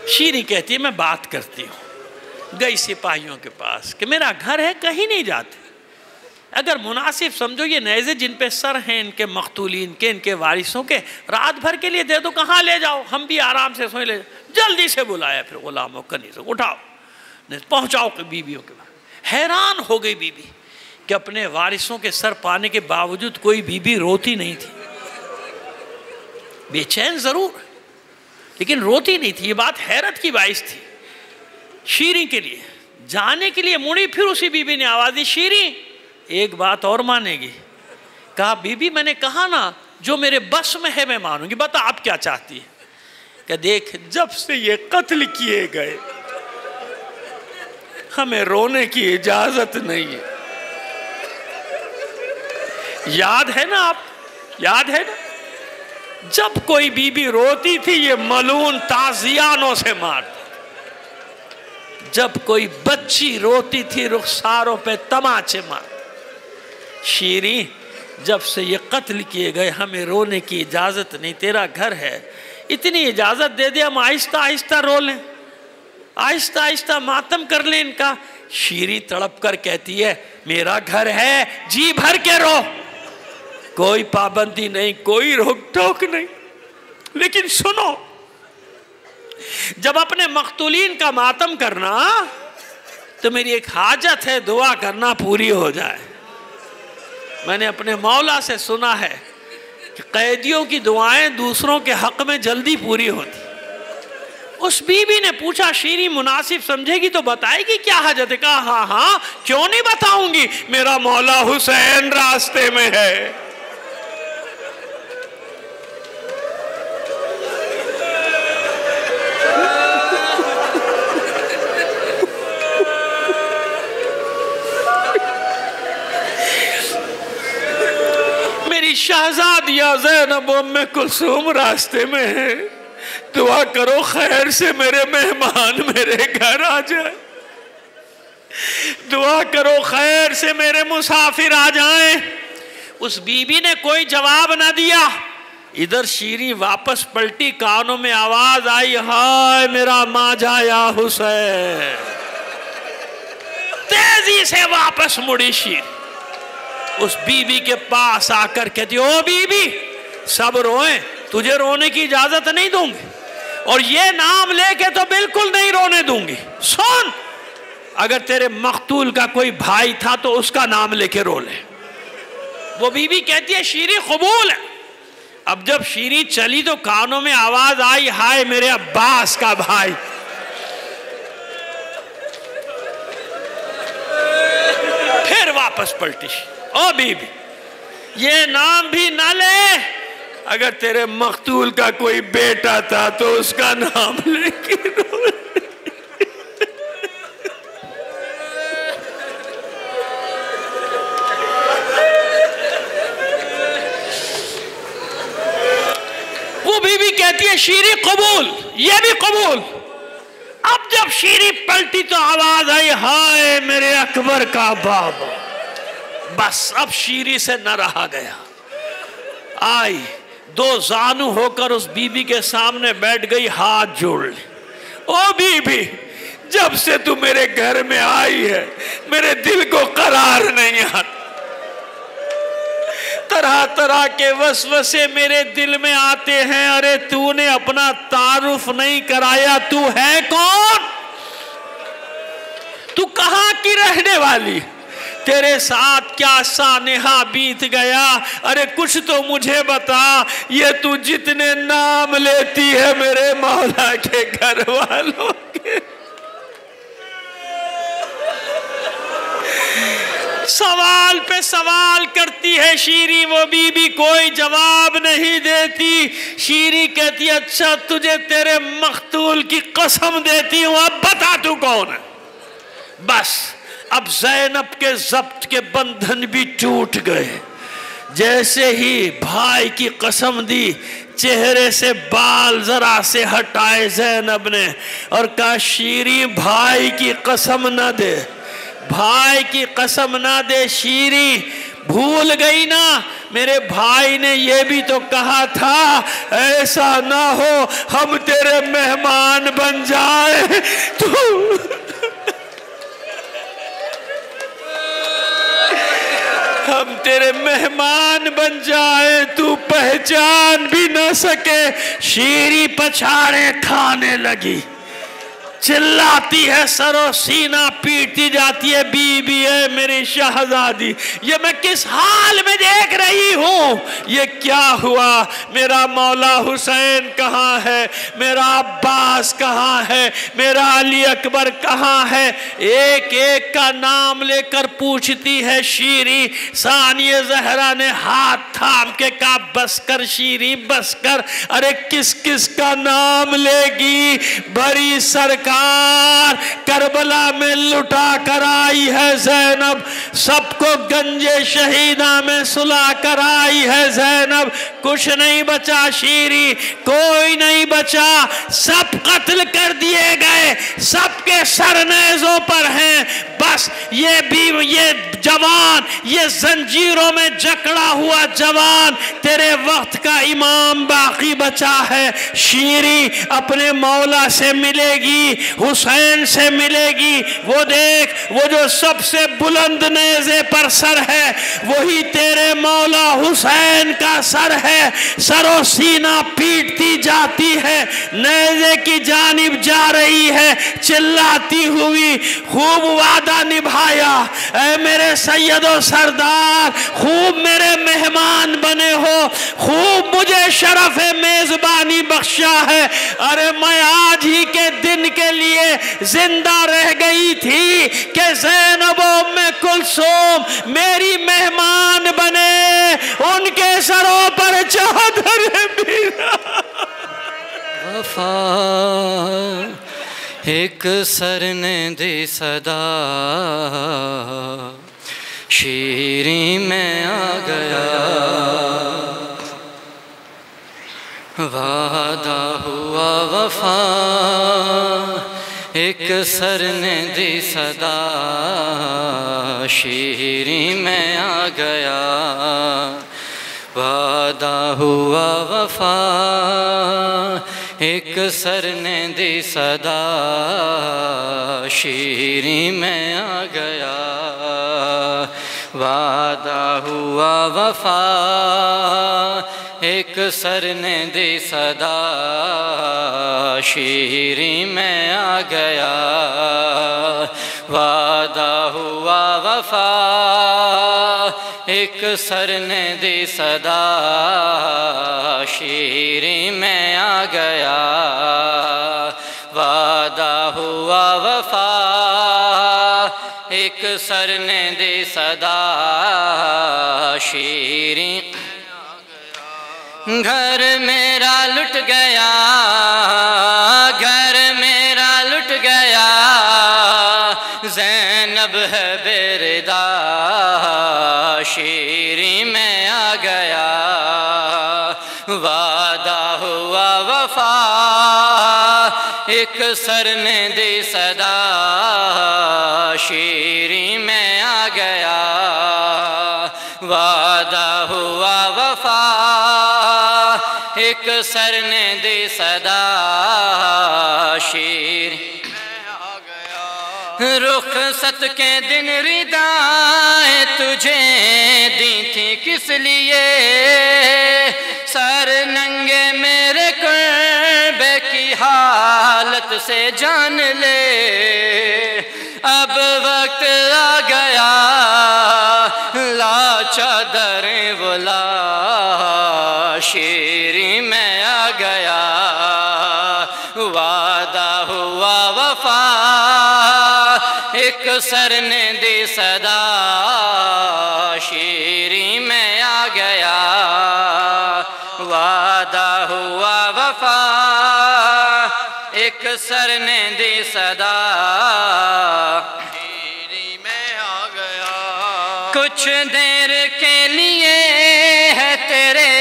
शीरी कहती है, मैं बात करती हूँ। गई सिपाहियों के पास कि मेरा घर है, कहीं नहीं जाते, अगर मुनासिब समझो ये नेज़े जिन पे सर हैं इनके मकतूलीन के, इनके वारिसों के, रात भर के लिए दे दो, कहाँ ले जाओ, हम भी आराम से सोए ले। जल्दी से बुलाया फिर गुलामों कनी से, उठाओ पहुँचाओ बीबियों के पास। हैरान हो गई बीबी कि अपने वारिसों के सर पाने के बावजूद कोई बीबी रोती नहीं थी। बेचैन ज़रूर, लेकिन रोती नहीं थी। ये बात हैरत की बाइस थी। शीरी के लिए जाने के लिए मुड़ी, फिर उसी बीबी ने आवाज़ दी, शीरी एक बात और मानेगी? कहा, बीबी मैंने कहा ना जो मेरे बस में है मैं मानूंगी, बता आप क्या चाहती है? कि देख जब से ये कत्ल किए गए हमें रोने की इजाजत नहीं है। याद है ना आप, याद है ना जब कोई बीबी रोती थी ये मलून ताजियानों से मारते, जब कोई बच्ची रोती थी रुखसारों पे तमाचे मारते। शीरी जब से ये कत्ल किए गए हमें रोने की इजाज़त नहीं, तेरा घर है, इतनी इजाज़त दे दे हम आहिस्ता आहिस्ता रो लें, आहिस्ता आहिस्ता मातम कर लें इनका। शीरी तड़प कर कहती है, मेरा घर है, जी भर के रो, कोई पाबंदी नहीं, कोई रोक टोक नहीं, लेकिन सुनो जब अपने मकतूलीन का मातम करना तो मेरी एक हाजत है, दुआ करना पूरी हो जाए। मैंने अपने मौला से सुना है कि कैदियों की दुआएं दूसरों के हक में जल्दी पूरी होती। उस बीबी ने पूछा, शीरी मुनासिब समझेगी तो बताएगी क्या हाजत है? कहा, हाँ हाँ क्यों नहीं बताऊंगी, मेरा मौला हुसैन रास्ते में है। शहजादिया ज़ैनब उम्मे कुलसूम रास्ते में है, दुआ करो खैर से मेरे मेहमान मेरे घर आ जाए, दुआ करो खैर से मेरे मुसाफिर आ जाएं। उस बीबी ने कोई जवाब ना दिया। इधर शीरी वापस पलटी, कानों में आवाज आई, हाय मेरा माजा या हुसैन। तेजी से वापस मुड़ी शीरी, उस बीबी के पास आकर कहती, ओ बीबी सब रोए, तुझे रोने की इजाजत नहीं दूंगी, और ये नाम लेके तो बिल्कुल नहीं रोने दूंगी। सुन, अगर तेरे मकतूल का कोई भाई था तो उसका नाम लेके रो ले। वो बीबी कहती है, शीरी कबूल है। अब जब शीरी चली तो कानों में आवाज आई, हाय मेरे अब्बास का भाई। फिर वापस पलटी, ओ बीबी ये नाम भी ना ले, अगर तेरे मकतूल का कोई बेटा था तो उसका नाम लेके रो। वो बीबी कहती है, शीरी कबूल, ये भी कबूल। अब जब शीरी पलटी तो आवाज आई, हाय मेरे अकबर का बाबा। बस अब शीरी से न रहा गया, आई दो जानू होकर उस बीबी के सामने बैठ गई, हाथ जोड़ ले। ओ बीबी, जब से तू मेरे घर में आई है मेरे दिल को करार नहीं आता, तरह तरह के वसवसे मेरे दिल में आते हैं। अरे तूने अपना तारुफ नहीं कराया, तू है कौन? तू कहाँ की रहने वाली, तेरे साथ क्या सानेहा बीत गया, अरे कुछ तो मुझे बता। ये तू जितने नाम लेती है मेरे मौला के घर वालों के, सवाल पे सवाल करती है शीरी, वो बीबी कोई जवाब नहीं देती। शीरी कहती अच्छा तुझे तेरे मख्तूल की कसम देती हूं, अब बता तू कौन है। बस अब ज़ैनब के ज़ब्त के बंधन भी टूट गए। जैसे ही भाई की कसम दी, चेहरे से बाल जरा से हटाए ज़ैनब ने और कहा शीरी भाई की कसम न दे, भाई की कसम ना दे। शीरी भूल गई ना, मेरे भाई ने ये भी तो कहा था ऐसा ना हो हम तेरे मेहमान बन जाए। तू हम तेरे मेहमान बन जाए, तू पहचान भी न सके। शीरी पछाड़े खाने लगी, चिल्लाती है, सरो सीना पीटती जाती है, बीबी है मेरी शहजादी, ये मैं किस हाल में देख रही हूँ, ये क्या हुआ, मेरा मौला हुसैन कहाँ है, मेरा अब्बास कहाँ है, मेरा अली अकबर कहाँ है। एक एक का नाम लेकर पूछती है शीरी। सानिया ज़हरा ने हाथ थाम के कहा बस कर शीरी बस कर, अरे किस किस का नाम लेगी, बड़ी सरकार करबला में लुटा कर आई है ज़ैनब, सबको गंजे शहीदा में सुला कर आई है ज़ैनब, कुछ नहीं बचा शीरी, कोई नहीं बचा, सब कत्ल कर दिए गए, सबके सर नेज़ों पर हैं। बस ये जवान, ये जंजीरों में जकड़ा हुआ जवान तेरे वक्त का इमाम बाकी बचा है। शीरी अपने मौला से मिलेगी, हुसैन से मिलेगी। वो देख, वो जो सबसे बुलंद नेज़े पर सर है वही तेरे मौला हुसैन का सर है। सरो सीना पीटती जाती है, नेज़े की जानिब जा रही है चिल्लाती हुई, खूब वादा निभाया ऐ मेरे सैयदो सरदार, खूब मेरे मेहमान बने हो, खूब मुझे शरफ मेजबानी बख्शा है। अरे मैं आज ही के दिन के लिए जिंदा रह गई थी कि ज़ैनब उम्मे कुलसूम मेरी मेहमान बने, उनके सरों पर चादर मेरा। वफा एक सर ने दी सदा, शीरी में आ गया, वादा हुआ वफा एक सर ने दी सदा, शीरी में आ गया, वादा हुआ वफा एक सर ने दी सदा, शीरी में आ गया, वादा हुआ वफा एक सर ने दी सदा, शीरी में आ गया, वादा हुआ वफा एक सर ने दी सदा, शीरी में आ गया, वादा हुआ वफा एक सर ने दी सदा, शीरी घर मेरा लुट गया, घर मेरा लुट गया, ज़ैनब है बेरदा, शीरी में आ गया, वादा हुआ वफा एक सर ने दी सदा, शीरी में आ गया, वादा हुआ वफा एक सर ने दी सदा, शीरी रुखसत के दिन रिदाएं तुझे दी थी किस लिए, सर नंगे मेरे कुर्बे की हालत से जान ले, अब वक्त आ गया, ला चादर बोला शीरी मैं आ गया, वादा हुआ वफा एक सर ने दी सदा, शीरी मैं आ गया, वादा हुआ वफा एक सर ने दी सदा, शीरी मैं आ गया। कुछ देर के लिए है तेरे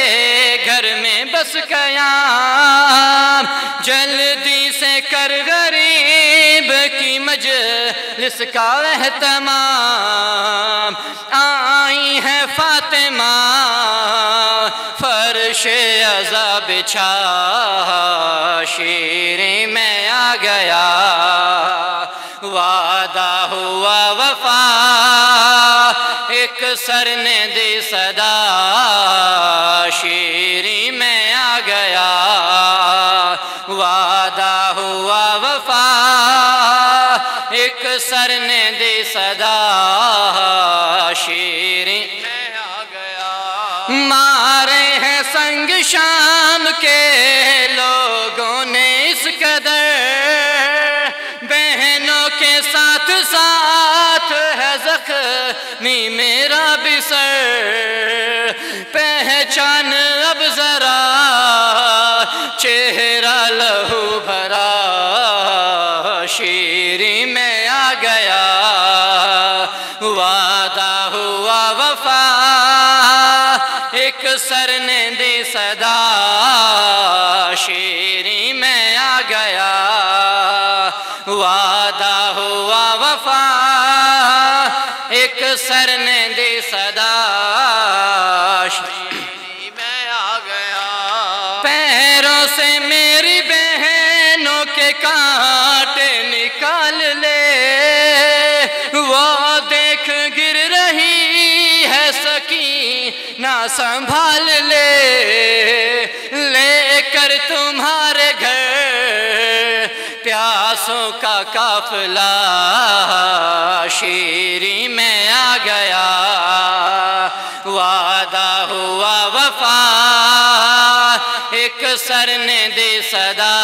घर में बस कयाम, जल्दी से कर गरीब की मजलिस का एहतमाम, आई है फातिमा फर्शे अज़ा बिछा, शीरी मैं आ गया, वादा हुआ वफा एक सर ने दी सदा, शीरी मैं आ गया, वादा हुआ वफा एक सर ने दी सदा, शीरी मैं आ गया। मारे हैं संग शाम के लोगों ने इस कदर, बहनों के साथ साथ है जख्मी मेरा भी सर, पहचान अब जरा चेहरा लहू भरा, शीरी मैं आ गया, वादा हुआ वफा एक सर ने दी सदा, शीरी मैं आ गया, वादा हुआ वफा एक सर ने दी सदा, शीरी मैं आ गया। पैरों से मेरी बहनों के कांटे निकाल ले, वो देख गिर रही है सकीना संभाल ले, लेकर तुम्हारे घर प्यासों का काफिला, शीरी मैं आ गया, वादा हुआ वफा एक सर ने दी सदा,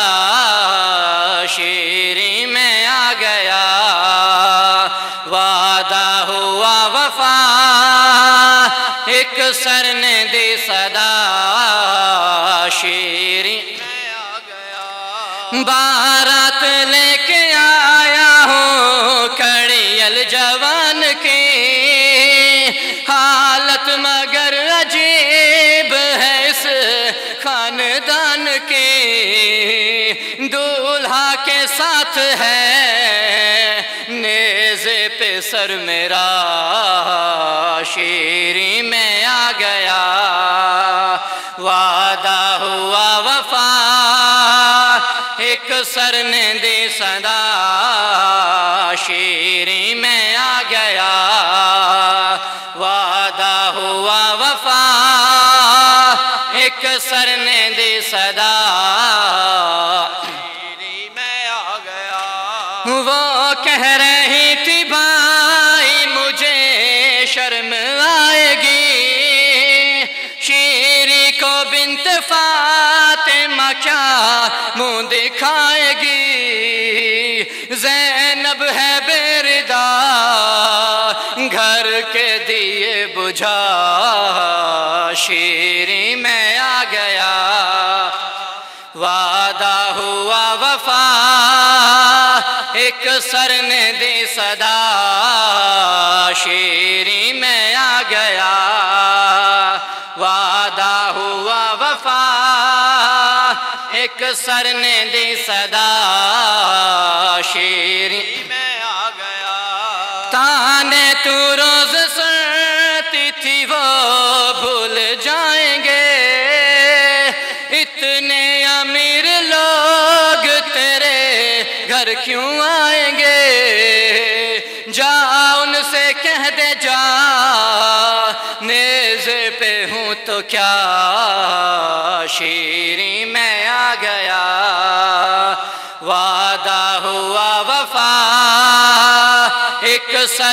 शीरी मैं आ गया, वादा हुआ वफा एक सर ने दी सदा, शीरी मैं आ गया। बारात लेके आया हूँ कड़ियल जवान की, हालत मगर अजीब है इस खानदान की, दूल्हा के साथ है नेज़े पे सर मेरा, शीरी मैं आ गया, वादा हुआ वफा एक सर ने दी सदा, शीरी मैं आ गया, वादा हुआ वफा एक सर ने दी सदा, शीरी मैं आ गया। वो कह रही थी भाई मुझे शर्म आएगी, शीरी को बिन्त फातिमा क्या मुँह दिखाएगी, ज़ैनब है बेरिदा घर के दिए बुझा, शीरी मैं आ गया, वादा हुआ वफा एक सर ने दी सदा, शीरी मैं आ गया, वादा हुआ वफा एक सर ने दी सदा, शीरी मैं आ गया। ताने तू रोज सुनती थी वो भूल जाएंगे, इतने अमीर लोग तेरे घर क्यों आएंगे, जा उनसे कह दे जा नेज़े पे हूँ तो क्या, शीरी मैं आ गया, वादा हुआ वफा एक सर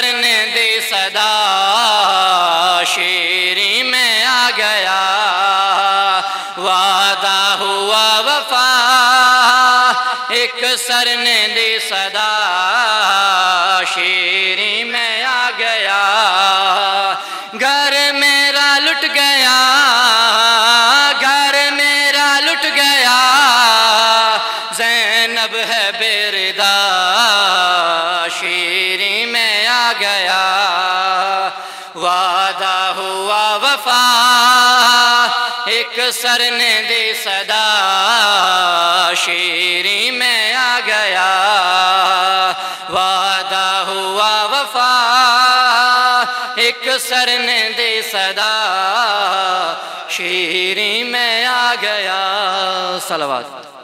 सर ने दी सदा, शीरी में आ गया। घर मेरा लुट गया, घर मेरा लुट गया, ज़ैनब है बेरिदा, शीरी में आ गया। वादा हुआ वफा, एक सर ने दी सदा, शीरी में आ गया। वादा हुआ वफा, एक सर ने दी सदा, शीरी में आ गया। सलवात।